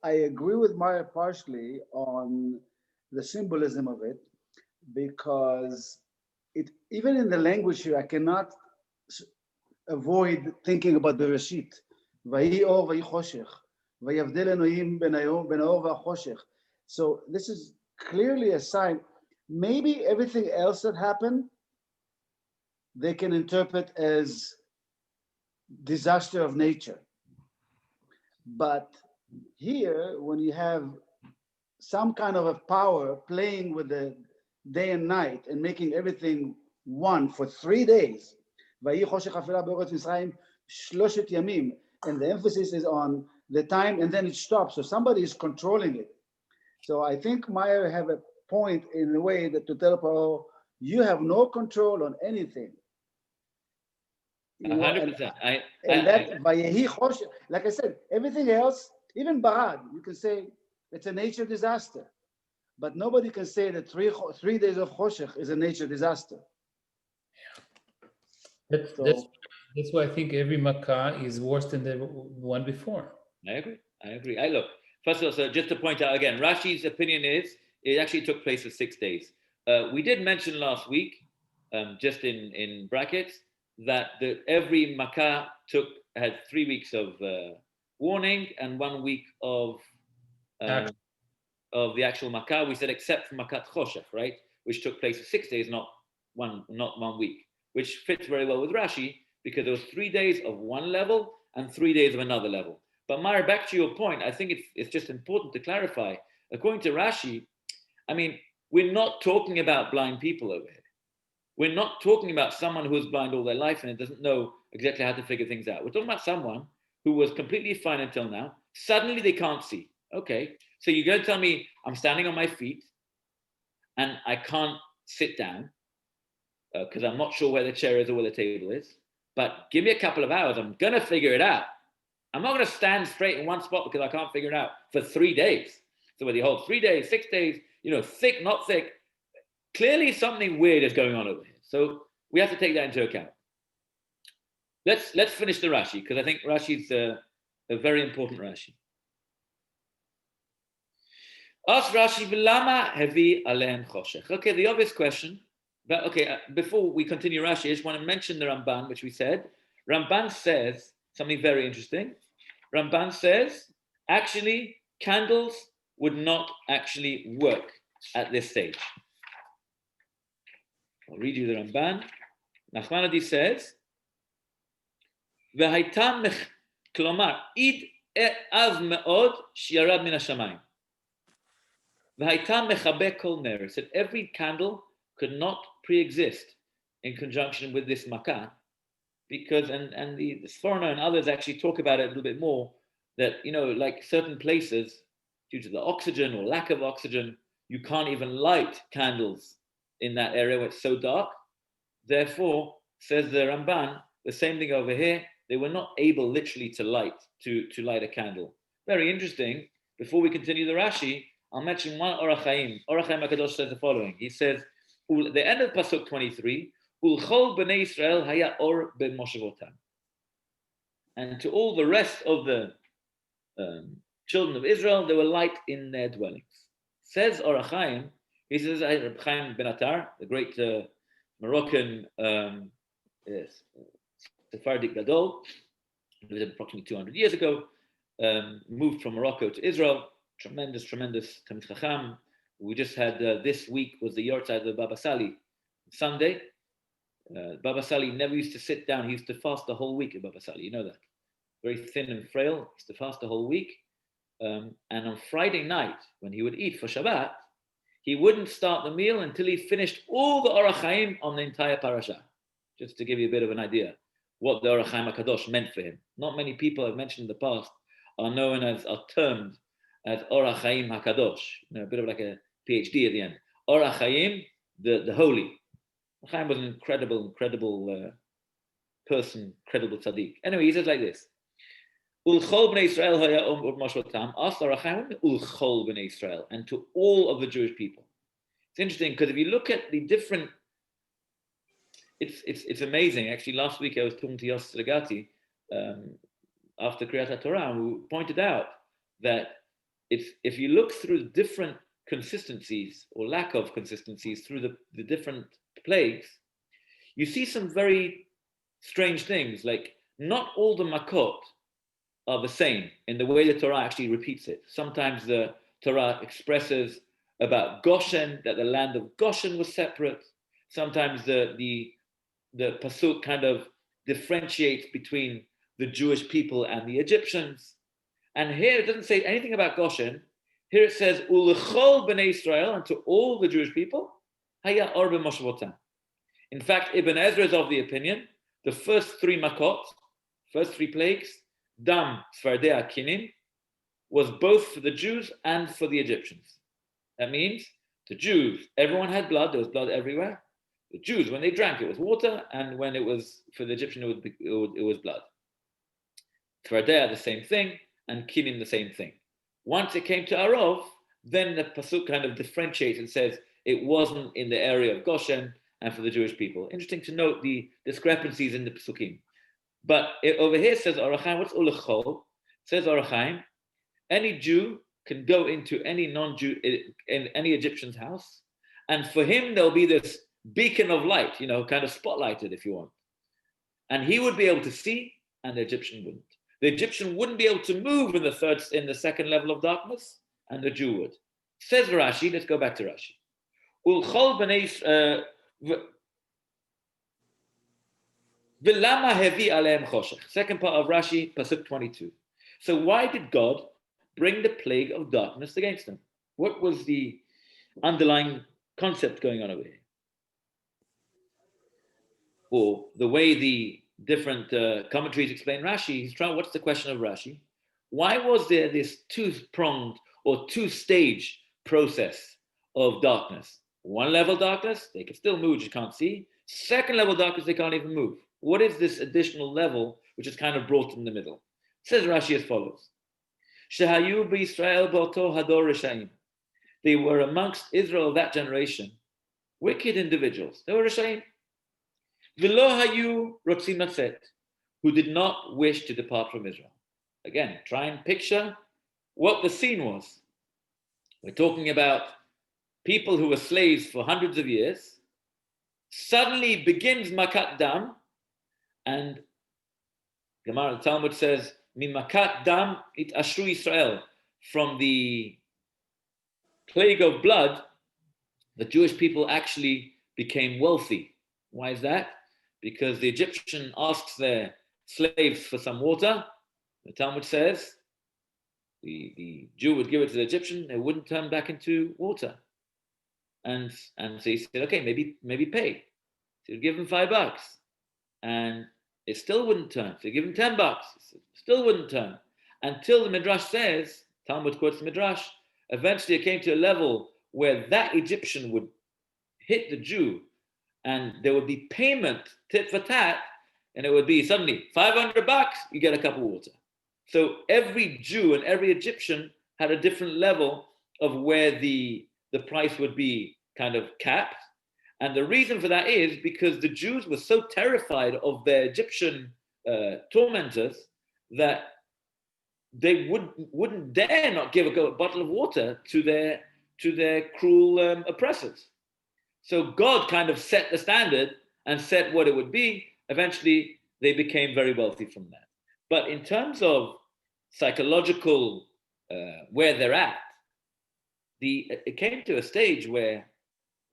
I agree with Maya partially on the symbolism of it, because it, even in the language here, I cannot avoid thinking about Bereshit. Vayi or vayi choshech, vayavdel Elohim ben haor v'choshech. So this is clearly a sign. Maybe everything else that happened, they can interpret as disaster of nature. But here, when you have some kind of a power playing with the day and night and making everything one for 3 days, and the emphasis is on the time and then it stops. So somebody is controlling it. So I think Meyer have a point in a way that to tell Paro, you have no control on anything. 100%. Like I said, everything else, even Barad, you can say it's a nature disaster, but nobody can say that 3 days of Choshech is a nature disaster. That's why I think every Makkah is worse than the one before. I agree. Look, first of all, so just to point out again, Rashi's opinion is it actually took place for 6 days. We did mention last week, just in brackets, that every Makkah had 3 weeks of warning and 1 week of the actual Makkah. We said except for Makat Choshech, right, which took place for 6 days, not 1 week, which fits very well with Rashi because there was 3 days of one level and 3 days of another level. But Mara, back to your point, I think it's just important to clarify. According to Rashi, I mean, we're not talking about blind people over here. We're not talking about someone who was blind all their life and doesn't know exactly how to figure things out. We're talking about someone who was completely fine until now. Suddenly they can't see. Okay, so you're going to tell me I'm standing on my feet and I can't sit down because I'm not sure where the chair is or where the table is. But give me a couple of hours. I'm going to figure it out. I'm not going to stand straight in one spot because I can't figure it out for 3 days. So whether you hold 3 days, 6 days, thick, not thick, clearly something weird is going on over here. So we have to take that into account. Let's finish the Rashi because I think Rashi's a very important Rashi. Ask Rashi, "V'lama hevi alehem choshech?" Okay, the obvious question. But okay, before we continue Rashi, I just want to mention the Ramban, which we said. Ramban says something very interesting. Ramban says, actually, candles would not actually work at this stage. I'll read you the Ramban. Nachmanides says, "V'hayta klomar id az me'od shi'arad min hashamayim. V'hayta mechabe kol ner." It said every candle could not pre-exist in conjunction with this makkah, because and the Sforno and others actually talk about it a little bit more, that like certain places due to the oxygen or lack of oxygen, you can't even light candles in that area where it's so dark. Therefore, says the Ramban, the same thing over here, they were not able literally to light a candle. Very interesting. Before we continue the Rashi, I'll mention one Orach Chaim. Orach Chaim HaKadosh says the following. He says, the end of Pasuk 23, Ulchol b'nei Israel haya or b'moshevotam. And to all the rest of the children of Israel, there were light in their dwellings. Says Orach Chaim, he says, Reb Chaim ben Attar, the great Moroccan Sephardic Gadol, lived approximately 200 years ago, moved from Morocco to Israel. Tremendous Talmid Chacham. We just had this week was the Yortzeit of Baba Sali, Sunday. Baba Sali never used to sit down. He used to fast the whole week at Baba Sali. You know that. Very thin and frail. He used to fast the whole week. And on Friday night, when he would eat for Shabbat, he wouldn't start the meal until he finished all the Orach Chaim on the entire parasha. Just to give you a bit of an idea what the Orach Chaim HaKadosh meant for him. Not many people I've mentioned in the past are termed as Orach Chaim HaKadosh. A bit of like a PhD at the end. Orach Chaim, the holy. Orach Chaim was an incredible person, incredible tzaddik. Anyway, he says like this. Ulchol b'nei Israel haya moshotam. Ask Orach Chaim, Ulchol b'nei Israel, and to all of the Jewish people. It's interesting because if you look at the different, it's amazing. Actually, last week I was talking to Yossi Regati after Kriyat HaTorah, who pointed out that if you look through the different consistencies or lack of consistencies through the different plagues, you see some very strange things. Like not all the makot are the same in the way the Torah actually repeats it. Sometimes the Torah expresses about Goshen, that the land of Goshen was separate. Sometimes the pasuk kind of differentiates between the Jewish people and the Egyptians. And here it doesn't say anything about Goshen. Here it says, Ulechol b'nei Israel, and to all the Jewish people, haya or b'moshevotam. In fact, Ibn Ezra is of the opinion, the first three makot, first three plagues, Dam, Tzfardea, Kinin, was both for the Jews and for the Egyptians. That means the Jews, everyone had blood, there was blood everywhere. The Jews, when they drank, it was water, and when it was for the Egyptian, it was blood. Tzfardea, the same thing, and Kinin, the same thing. Once it came to Arov, then the pasuk kind of differentiates and says it wasn't in the area of Goshen and for the Jewish people. Interesting to note the discrepancies in the pasukim. But over here says Orach Chaim, what's Ulechol? Says Orach Chaim, any Jew can go into any non-Jew in any Egyptian's house, and for him there'll be this beacon of light, kind of spotlighted if you want. And he would be able to see, and the Egyptian wouldn't. The Egyptian wouldn't be able to move in the second level of darkness, and the Jew would. Says Rashi, let's go back to Rashi. Ulchol b'nei V'lama hevi aleim choshech. Second part of Rashi, pasuk 22. So why did God bring the plague of darkness against them? What was the underlying concept going on over here? Or the way the different commentaries explain Rashi, what's the question of Rashi? Why was there this two-pronged or two-stage process of darkness? One level darkness, they can still move, you can't see. Second level darkness, they can't even move. What is this additional level which is kind of brought in the middle? It says Rashi as follows. Shehayu b'Yisrael b'oto hador reshaim. They were amongst Israel of that generation, wicked individuals. They were reshaim. V'lo hayu rotzim latzet, who did not wish to depart from Israel. Again, try and picture what the scene was. We're talking about people who were slaves for hundreds of years. Suddenly begins makat dam, and Gemara the Talmud says, "Mimakat dam it ashru Israel." From the plague of blood, the Jewish people actually became wealthy. Why is that? Because the Egyptian asks their slaves for some water. The Talmud says the Jew would give it to the Egyptian, it wouldn't turn back into water. And so he said, okay, maybe pay. So he'd give him $5, and it still wouldn't turn. So he'd give him $10, still wouldn't turn. Until the Midrash says, Talmud quotes the Midrash, eventually it came to a level where that Egyptian would hit the Jew and there would be payment tit for tat, and it would be suddenly $500, you get a cup of water. So every Jew and every Egyptian had a different level of where the price would be kind of capped. And the reason for that is because the Jews were so terrified of their Egyptian tormentors that they wouldn't dare not give a bottle of water to their cruel oppressors. So God kind of set the standard and set what it would be. Eventually, they became very wealthy from that. But in terms of psychological where they're at, it came to a stage where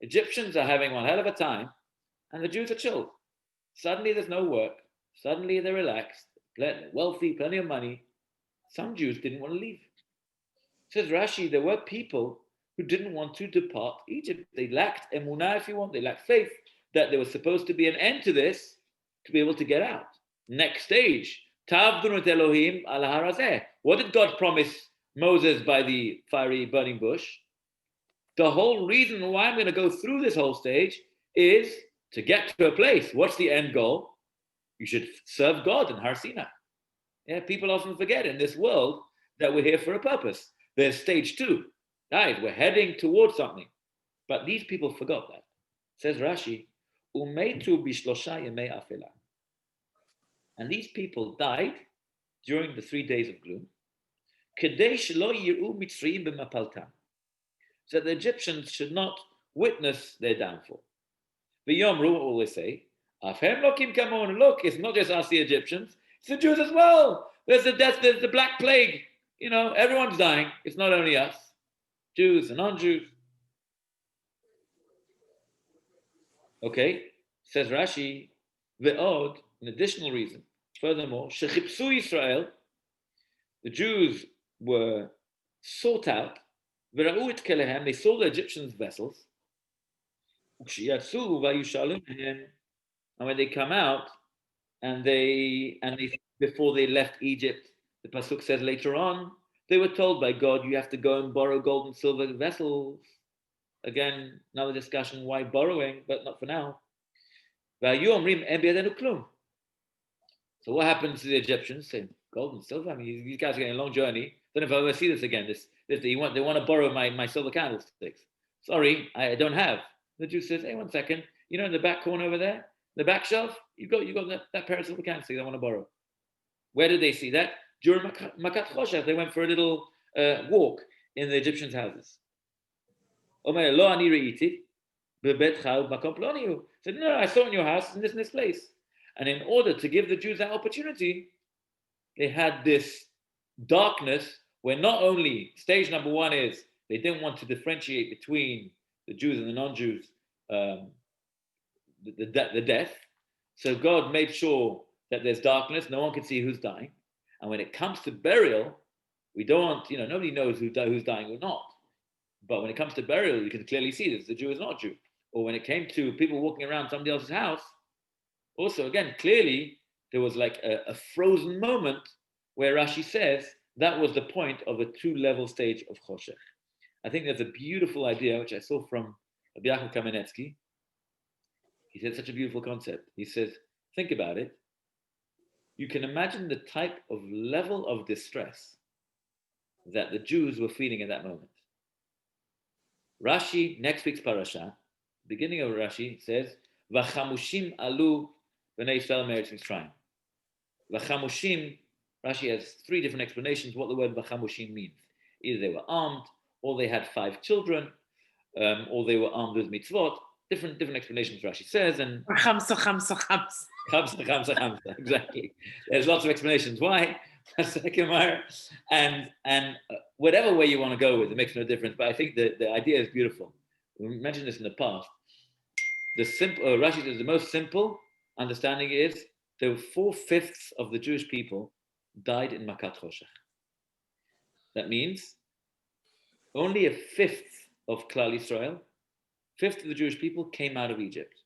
Egyptians are having one hell of a time and the Jews are chilled. Suddenly there's no work. Suddenly they're relaxed, wealthy, plenty of money. Some Jews didn't want to leave. Says Rashi, there were people who didn't want to depart Egypt. They lacked emunah, if you want. They lacked faith that there was supposed to be an end to this to be able to get out. Next stage, Tavdunut Elohim al harazeh. What did God promise Moses by the fiery burning bush? The whole reason why I'm going to go through this whole stage is to get to a place. What's the end goal? You should serve God in Har Sinai. Yeah, people often forget in this world that we're here for a purpose. There's stage 2. Right, we're heading towards something. But these people forgot that. Says Rashi, Umeitu bishlosha yemei afela. And these people died during the 3 days of gloom. Kedei shelo yiru mitzrayim b'mapaltam. So the Egyptians should not witness their downfall. V'yomru, what will they say? Afhem lokim kamon. Look, it's not just us, the Egyptians. It's the Jews as well. There's the death, there's the Black Plague. You know, everyone's dying. It's not only us, Jews and non-Jews. Okay, says Rashi, ve'od, an additional reason. Furthermore, shechipsu Yisrael, the Jews were sought out. Ve'ra'u et kelehem, they saw the Egyptians' vessels. Ukshiyatsu va'yushaluhem, and when they come out, and they before they left Egypt, the pasuk says later on, they were told by God, you have to go and borrow gold and silver vessels. Again, another discussion why borrowing, but not for now. So what happens to the Egyptians? Say, gold and silver? I mean, these guys are getting a long journey. Don't know if I'll ever see this again. They want to borrow my silver candlesticks. Sorry, I don't have. The Jew says, hey, 1 second. You know, in the back corner over there, the back shelf, you got that pair of silver candlesticks I want to borrow. Where did they see that? During Makat Choshech, they went for a little walk in the Egyptians' houses. Omer lo ani re'iti bebetcha u'makom ploni. Said, no, I saw in your house in this place. And in order to give the Jews that opportunity, they had this darkness where not only stage number 1 is they didn't want to differentiate between the Jews and the non-Jews, the death. So God made sure that there's darkness, no one can see who's dying. And when it comes to burial, we don't want, nobody knows who's dying or not. But when it comes to burial, you can clearly see this, the Jew is not Jew. Or when it came to people walking around somebody else's house, also, again, clearly, there was like a frozen moment where Rashi says that was the point of a 2-level stage of Choshech. I think there's a beautiful idea, which I saw from Rabbi Yaakov Kamenetsky. He said such a beautiful concept. He says, think about it. You can imagine the type of level of distress that the Jews were feeling at that moment. Rashi, next week's parasha, beginning of Rashi, says, V'chamushim alu b'nei Yisrael me'eretz Mitzrayim. V'chamushim, Rashi has 3 different explanations what the word v'chamushim means. Either they were armed, or they had 5 children, or they were armed with mitzvot. Different explanations Rashi says, and Chamsa, exactly. There's lots of explanations why. And whatever way you want to go with, it makes no difference. But I think the idea is beautiful. We mentioned this in the past. The simple Rashi says the most simple understanding is there were 4/5 of the Jewish people died in Makat Choshech. That means only 1/5 of Klal Yisrael, 1/5 of the Jewish people came out of Egypt.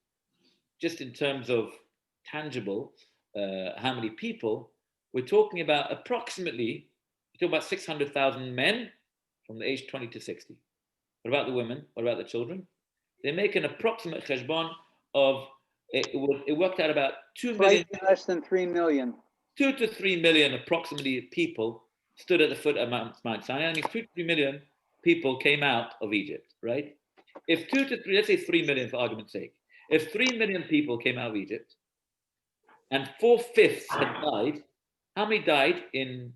Just in terms of tangible, how many people, we're talking about approximately, 600,000 men from the age 20 to 60. What about the women? What about the children? They make an approximate cheshbon of, it worked out about 2 million. Slightly less than 3 million. 2 to 3 million approximately people stood at the foot of Mount Sinai. I mean, 2 to 3 million people came out of Egypt, right? If 2 to 3, let's say 3 million for argument's sake, if 3 million people came out of Egypt and 4/5 had died, how many died in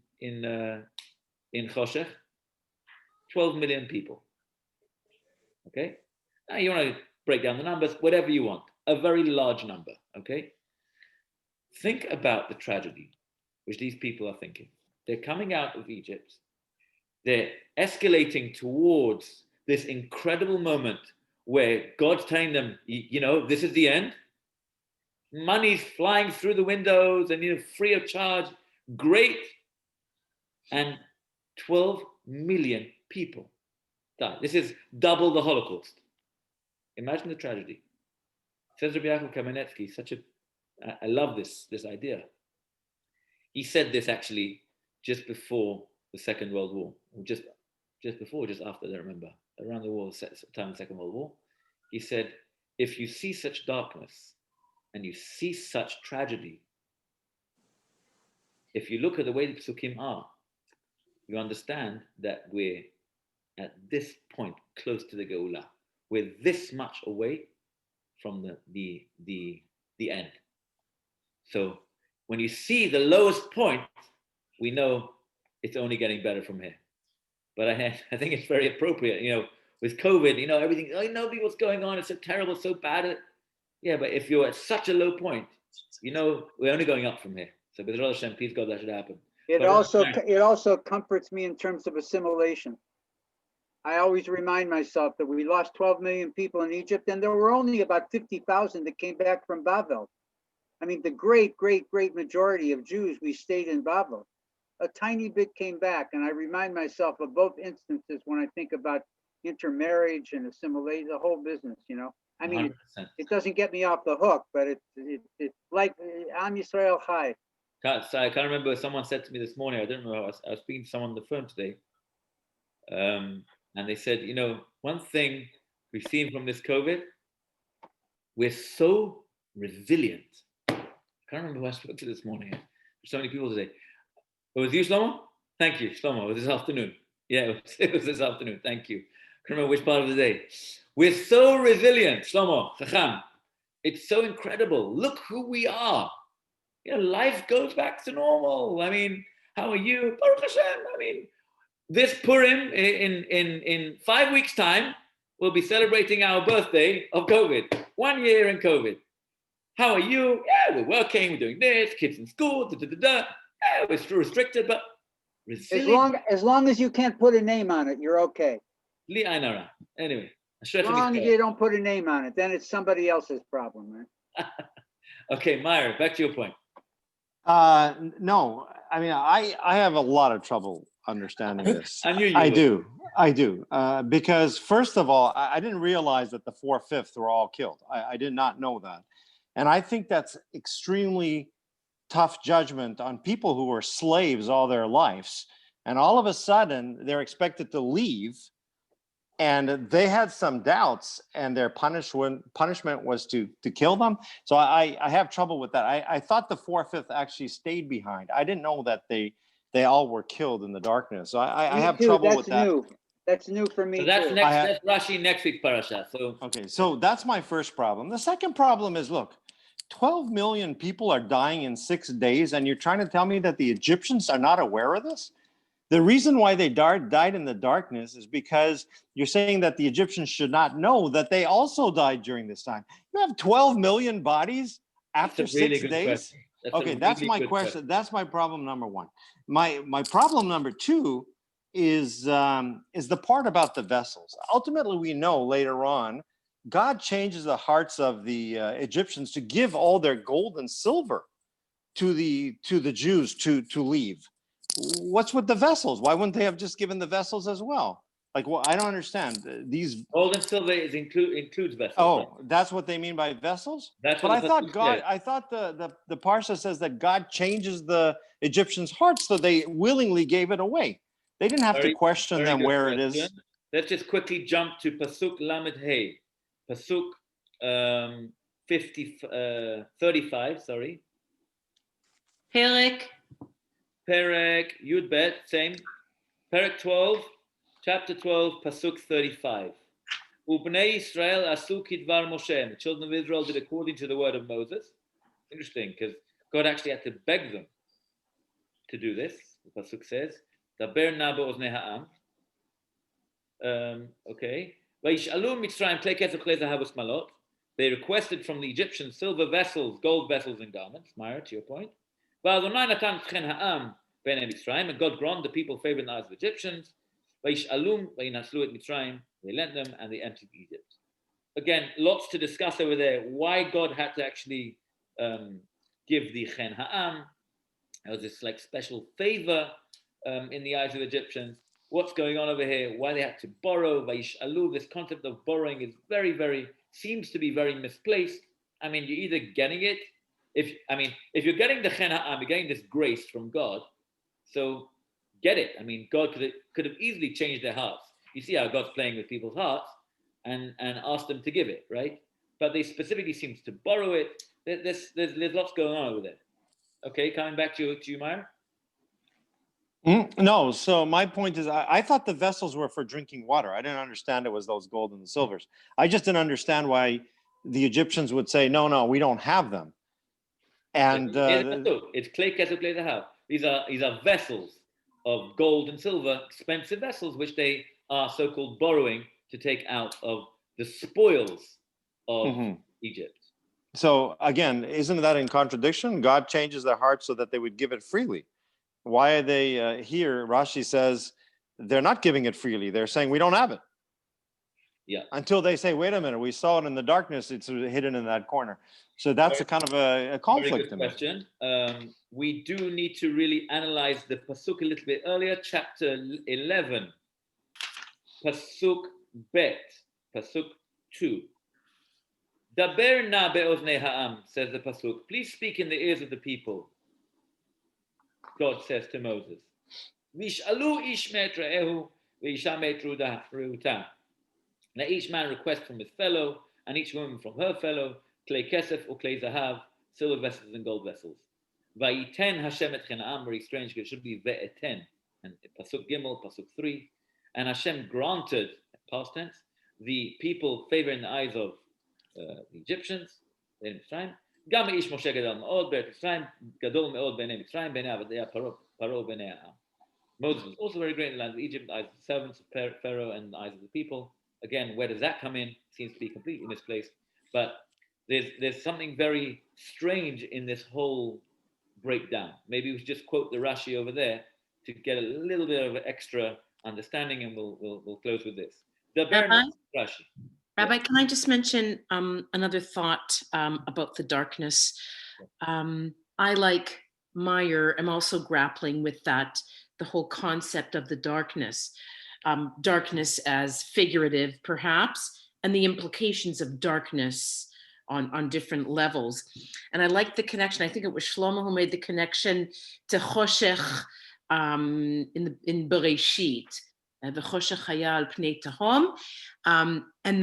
Choshech? 12 million people. Okay? Now you want to break down the numbers, whatever you want, a very large number, okay? Think about the tragedy which these people are thinking. They're coming out of Egypt. They're escalating towards this incredible moment where God's telling them, you know, this is the end. Money's flying through the windows and, you know, free of charge. Great. And 12 million people died. This is double the Holocaust. Imagine the tragedy. Says Rabbi Yaakov Kamenetsky, I love this idea. He said this actually just before the Second World War, just before, just after, I don't remember, around the time of the Second World War. He said, if you see such darkness and you see such tragedy, if you look at the way the Psukim are, you understand that we're at this point close to the Geulah. We're this much away from the end. So when you see the lowest point, we know it's only getting better from here. But I think it's very appropriate, you know, with COVID, you know, everything, nobody what's going on, it's so terrible, so bad. Yeah, but if you're at such a low point, you know, we're only going up from here. So with Rosh Hashem, please God, that should happen. It also comforts me in terms of assimilation. I always remind myself that we lost 12 million people in Egypt, and there were only about 50,000 that came back from Babel. I mean, the great majority of Jews, we stayed in Babel. A tiny bit came back, and I remind myself of both instances when I think about intermarriage and assimilation, the whole business, you know. I mean, it doesn't get me off the hook, but it's like Am Yisrael Chai. So I can't remember, someone said to me this morning, I don't know, I was speaking to someone on the phone today, and they said, you know, one thing we've seen from this COVID, we're so resilient. I can't remember who I spoke to this morning. There's so many people today. It was you, Shlomo? Thank you, Shlomo. It was this afternoon. Yeah, it was this afternoon. Thank you. I can't remember which part of the day. We're so resilient, Shlomo, Chacham. It's so incredible. Look who we are. You know, life goes back to normal. I mean, how are you? Baruch Hashem. I mean, this Purim in 5 weeks' time, we'll be celebrating our birthday of COVID. 1 year in COVID. How are you? Yeah, we're working, we're doing this, kids in school, Yeah, we're still restricted, but resilient. As long as you can't put a name on it, you're okay. Anyway. As long as you don't put a name on it, then it's somebody else's problem, man. Okay, Meyer, back to your point. No, I mean, I have a lot of trouble understanding this. I knew you would. I do. Because first of all, I didn't realize that the 4/5 were all killed. I did not know that. And I think that's extremely tough judgment on people who were slaves all their lives. And all of a sudden, they're expected to leave. And they had some doubts, and their punishment was to kill them. So I have trouble with that. I thought the 4/5 actually stayed behind. I didn't know that they all were killed in the darkness. So I have trouble with that. That's new for me. So that's too. that's Rashi next week's parasha. So okay, so that's my first problem. The second problem is, look, 12 million people are dying in 6 days, and you're trying to tell me that the Egyptians are not aware of this? The reason why they died in the darkness is because you're saying that the Egyptians should not know that they also died during this time. You have 12 million bodies after 6 days. Okay, that's my question. That's my problem number one. My problem number two is the part about the vessels. Ultimately, we know later on, God changes the hearts of the Egyptians to give all their gold and silver to the Jews to leave. What's with the vessels? Why wouldn't they have just given the vessels as well? Like, well, I don't understand. These gold and silver includes vessels. Oh, right? That's what they mean by vessels? That's but what I thought the Parsha says that God changes the Egyptians' hearts, so they willingly gave it away. They didn't have Very- to question very them good where it question. is. Let's just quickly jump to Pasuk Lamed Hey. Pasuk 35, sorry. Perek, Perek Yud Bet, same. Perek 12, chapter 12, Pasuk 35. Ubnei Israel asu kidvar Moshe. The children of Israel did according to the word of Moses. Interesting, because God actually had to beg them to do this. The Pasuk says, Daber na be'oznei ha'am. Okay. Vayishalu Mitzrayim klei kesef klei zahav u'smalot. They requested from the Egyptians silver vessels, gold vessels, and garments. Myra, to your point. Va'adonai natan chen ha'am b'nei Mitzrayim, and God granted the people favor in the eyes of the Egyptians. Vayishalum vayinaslu et Mitzrayim. They lent them and they entered Egypt. Again, lots to discuss over there. Why God had to actually give the chen ha'am. There was this like special favor in the eyes of Egyptians. What's going on over here? Why they had to borrow? Vayishalu, this concept of borrowing is seems to be very misplaced. I mean, you're either getting it, if you're getting the chen ha'am, you're getting this grace from God, so get it. I mean, God could have easily changed their hearts. You see how God's playing with people's hearts and asked them to give it, right? But they specifically seem to borrow it. There's lots going on over there. Okay, coming back to you, Meyer. No, so my point is, I thought the vessels were for drinking water. I didn't understand it was those gold and the silvers. I just didn't understand why the Egyptians would say, no, we don't have them. And it's klei kesef klei zahav. These are vessels of gold and silver, expensive vessels, which they are so-called borrowing to take out of the spoils of Egypt. So again, isn't that in contradiction? God changes their hearts so that they would give it freely. Why are they here? Rashi says they're not giving it freely. They're saying we don't have it. Yeah. Until they say, wait a minute, we saw it in the darkness. It's hidden in that corner. So that's a kind of a conflict. Very good question. We do need to really analyze the pasuk a little bit earlier. Chapter 11, pasuk bet, pasuk 2. Daber na be'oznei ha'am, says the pasuk. Please speak in the ears of the people. God says to Moses, Vish'alu ish met re'ehu v'isha met reuta. Let each man request from his fellow, and each woman from her fellow, klei kesef or klei zahav, silver vessels and gold vessels. Vayiten Hashem et chen ha'am, very strange, because it should be ve'eten, and pasuk gimel, pasuk 3. And Hashem granted, past tense, the people favor in the eyes of the Egyptians, in Mitzrayim. גם איש משה גדול מאוד בארץ מצרים, גדול מאוד בעיני מצרים, בעיני עבדי פרעה בעיני העם. Moses was also very great in the land of Egypt, in the eyes of the servants of Pharaoh and the eyes of the people. Again, where does that come in? Seems to be completely misplaced. But there's something very strange in this whole breakdown. Maybe we should just quote the Rashi over there to get a little bit of extra understanding, and we'll close with this. The Rashi. Rabbi, can I just mention another thought about the darkness? I, like Meyer, am also grappling with that, the whole concept of the darkness. Darkness as figurative, perhaps, and the implications of darkness on different levels. And I like the connection. I think it was Shlomo who made the connection to Choshech in Bereshit. And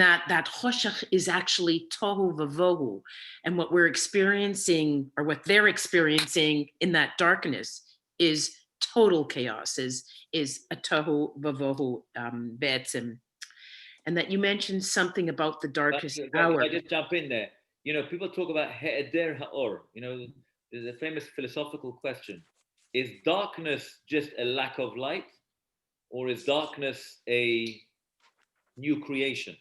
that choshech is actually tohu vavohu, and what we're experiencing, or what they're experiencing in that darkness, is total chaos, is a tohu vavohu be'etzim. And that you mentioned something about the darkest hour. I just jump in there. You know, people talk about he'eder ha'or. You know, there's a famous philosophical question: is darkness just a lack of light? Or is darkness a new creation?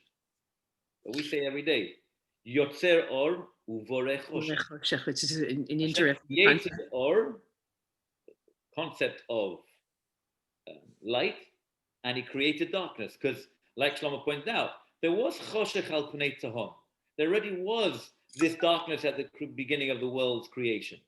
But we say every day, Yotzer or uvorech choshech. Which is an interesting created or concept of light, and he created darkness. Because, like Shlomo pointed out, there was choshech al pnei tahom. There already was this darkness at the beginning of the world's creation.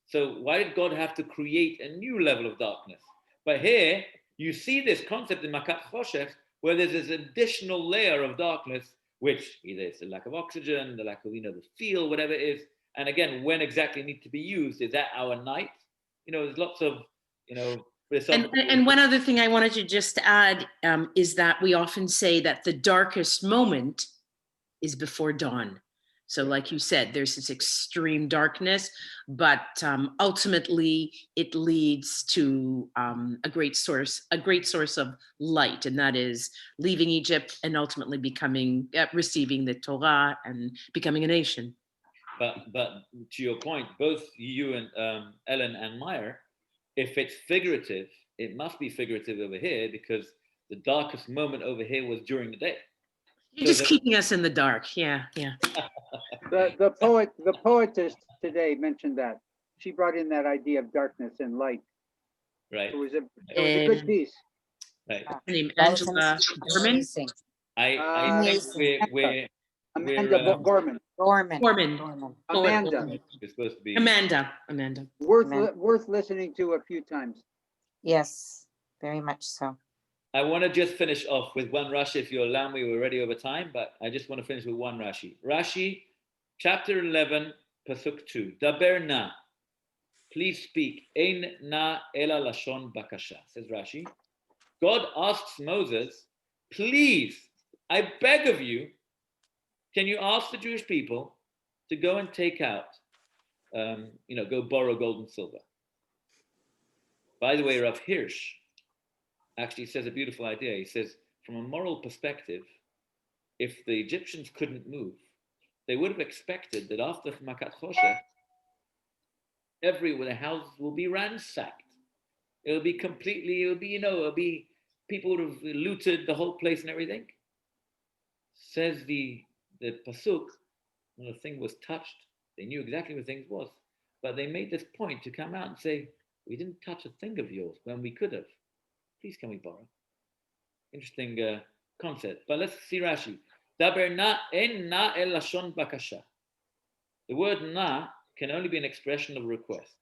So why did God have to create a new level of darkness? But here, you see this concept in Makat Choshech, where there's this additional layer of darkness, which either it's the lack of oxygen, the lack of, the feel, whatever it is. And again, when exactly need to be used? Is that our night? There's lots of, But it's And one other thing I wanted to just add is that we often say that the darkest moment is before dawn. So like you said, there's this extreme darkness, but ultimately it leads to a great source of light, and that is leaving Egypt and ultimately receiving the Torah and becoming a nation. But to your point, both you and Ellen and Meyer, if it's figurative, it must be figurative over here, because the darkest moment over here was during the day. You're just keeping us in the dark. Yeah. The poetess today mentioned that. She brought in that idea of darkness and light. Right. It was a good piece. Right. Her name Angela Gorman. I think we're Amanda Gorman. Amanda. It's supposed to be Amanda. Worth listening to a few times. Yes, very much so. I want to just finish off with one Rashi, if you allow me. We're already over time, but I just want to finish with one Rashi. Rashi, chapter 11, pasuk 2. Daber na, please speak. Ein na ela lashon bakasha, says Rashi. God asks Moses, please, I beg of you, can you ask the Jewish people to go and take out, go borrow gold and silver? By the way, Rav Hirsch actually says a beautiful idea. He says, from a moral perspective, if the Egyptians couldn't move, they would have expected that after Makat Choshech, everywhere the houses will be ransacked. It'll be people would have looted the whole place and everything. Says the pasuk, when the thing was touched, they knew exactly where things was, but they made this point to come out and say, we didn't touch a thing of yours when we could have. Please, can we borrow? Interesting concept. But let's see Rashi. Daber na en na el lashon bakasha. The word na can only be an expression of request.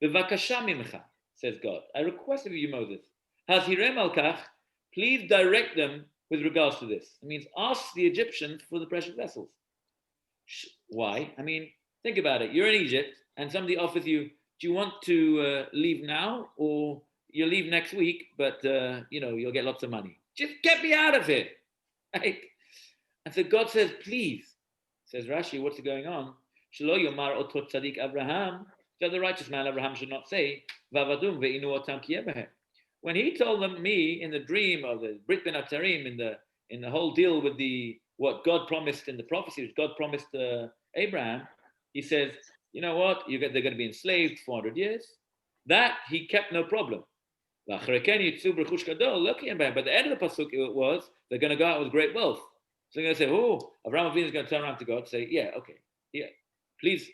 Bevakasha mimcha, says God. I request of you, Moses. Hazirem al kach, please direct them with regards to this. It means ask the Egyptians for the precious vessels. Why? I mean, think about it. You're in Egypt and somebody offers you, do you want to leave now, or you'll leave next week, but you'll get lots of money. Just get me out of here. Right? And so God says, please, says Rashi, what's going on? Shelo yomar otot tzadik Abraham, so the righteous man Abraham should not say, Vavadum ve'inu otam ki yebehem. When he told me in the dream of the Brit Ben Atarim, in the whole deal with what God promised in the prophecy, which God promised Abraham, he says, you know what? They're going to be enslaved 400 years. That he kept no problem. But the end of the pasuk was they're going to go out with great wealth. So they're going to say, oh, Avraham Avinu is going to turn around to God and say, yeah, okay, yeah, please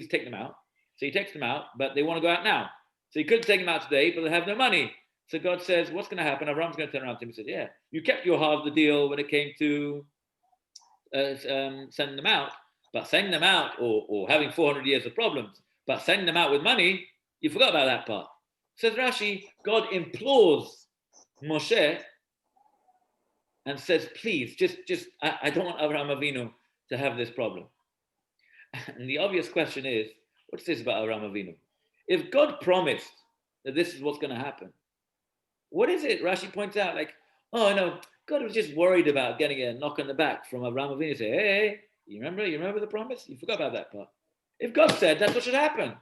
take them out. So he takes them out, but they want to go out now. So he couldn't take them out today, but they have no money. So God says, what's going to happen? Abraham's going to turn around to him and say, yeah, you kept your half of the deal when it came to sending them out, but sending them out or having 400 years of problems, but sending them out with money, you forgot about that part. Says Rashi, God implores Moshe and says, please, I don't want Avraham Avinu to have this problem. And the obvious question is, what's this about Avraham Avinu? If God promised that this is what's going to happen, what is it? Rashi points out, like, oh no, God was just worried about getting a knock on the back from Avraham Avinu. Say, hey, you remember the promise? You forgot about that part. If God said that's what should happen,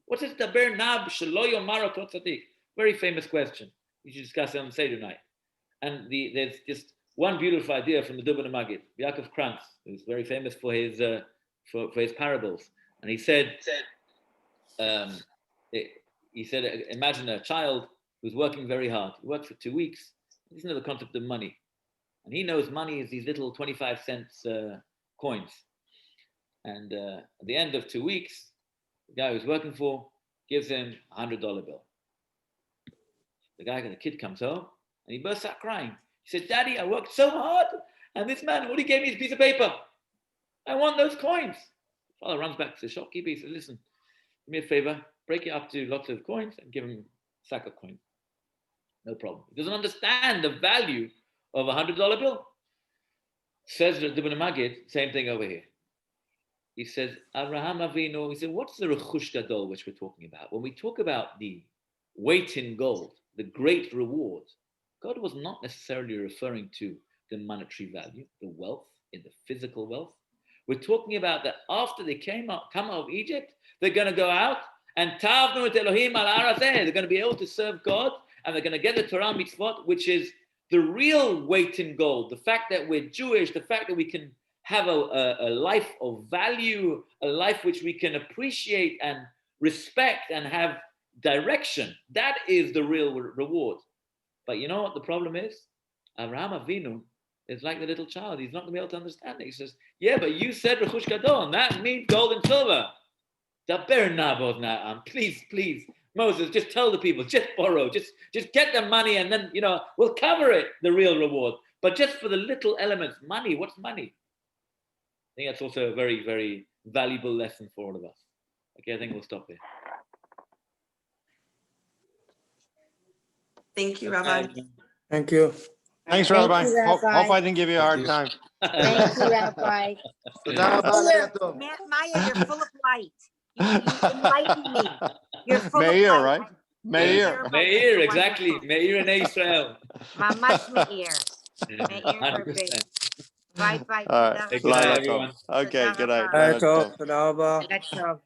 what's this? Daber nab shelo yomar otot tzadik. Very famous question. We should discuss it on the Seder night. And there's just one beautiful idea from the Dubin Magid, Yaakov Kranz, who's very famous for his parables. And he said, imagine a child who's working very hard. He works for 2 weeks. He doesn't know the concept of money. And he knows money is these little 25 cents coins. And at the end of 2 weeks, the guy who's working for gives him a $100 bill. The kid comes home and he bursts out crying. He said, Daddy, I worked so hard, and this man, all he gave me is a piece of paper. I want those coins. Father runs back to the shopkeeper. He says, listen, do me a favor, break it up to lots of coins and give him a sack of coins. No problem. He doesn't understand the value of a $100 bill. Says the Ibn Magid, same thing over here. He says, Avraham Avinu, he said, what's the Rechush Gadol which we're talking about? When we talk about the weight in gold, the great reward, God was not necessarily referring to the monetary value, the wealth, in the physical wealth. We're talking about that after they come out of Egypt, they're going to go out and Tavnu et Elohim al Arazeh. They're going to be able to serve God, and they're going to get the Torah mitzvot, which is the real weight in gold. The fact that we're Jewish, the fact that we can have a life of value, a life which we can appreciate and respect and have direction. That is the real reward. But you know what the problem is? Avraham Avinu is like the little child. He's not going to be able to understand it. He says, yeah, but you said Rechush Gadol, and that means gold and silver. Please, please, Moses, just tell the people, just borrow, just get the money, and then, we'll cover it, the real reward. But just for the little elements, money, what's money? I think that's also a very, very valuable lesson for all of us. Okay, I think we'll stop there. Thank you, Rabbi. Thank you. Thanks, Thank Rabbi. you, Hope Rabbi. I didn't give you a hard time. Thank you, Rabbi. Maya, you're full of light. You enlighten me. You're full Meir, of light. right? Meir. Meir, exactly. Meir and Israel. Mamash Meir. Meir 100%. Bye bye. All right. Good night, everyone. Okay, good night. Tov. Tודה רבה. Tov.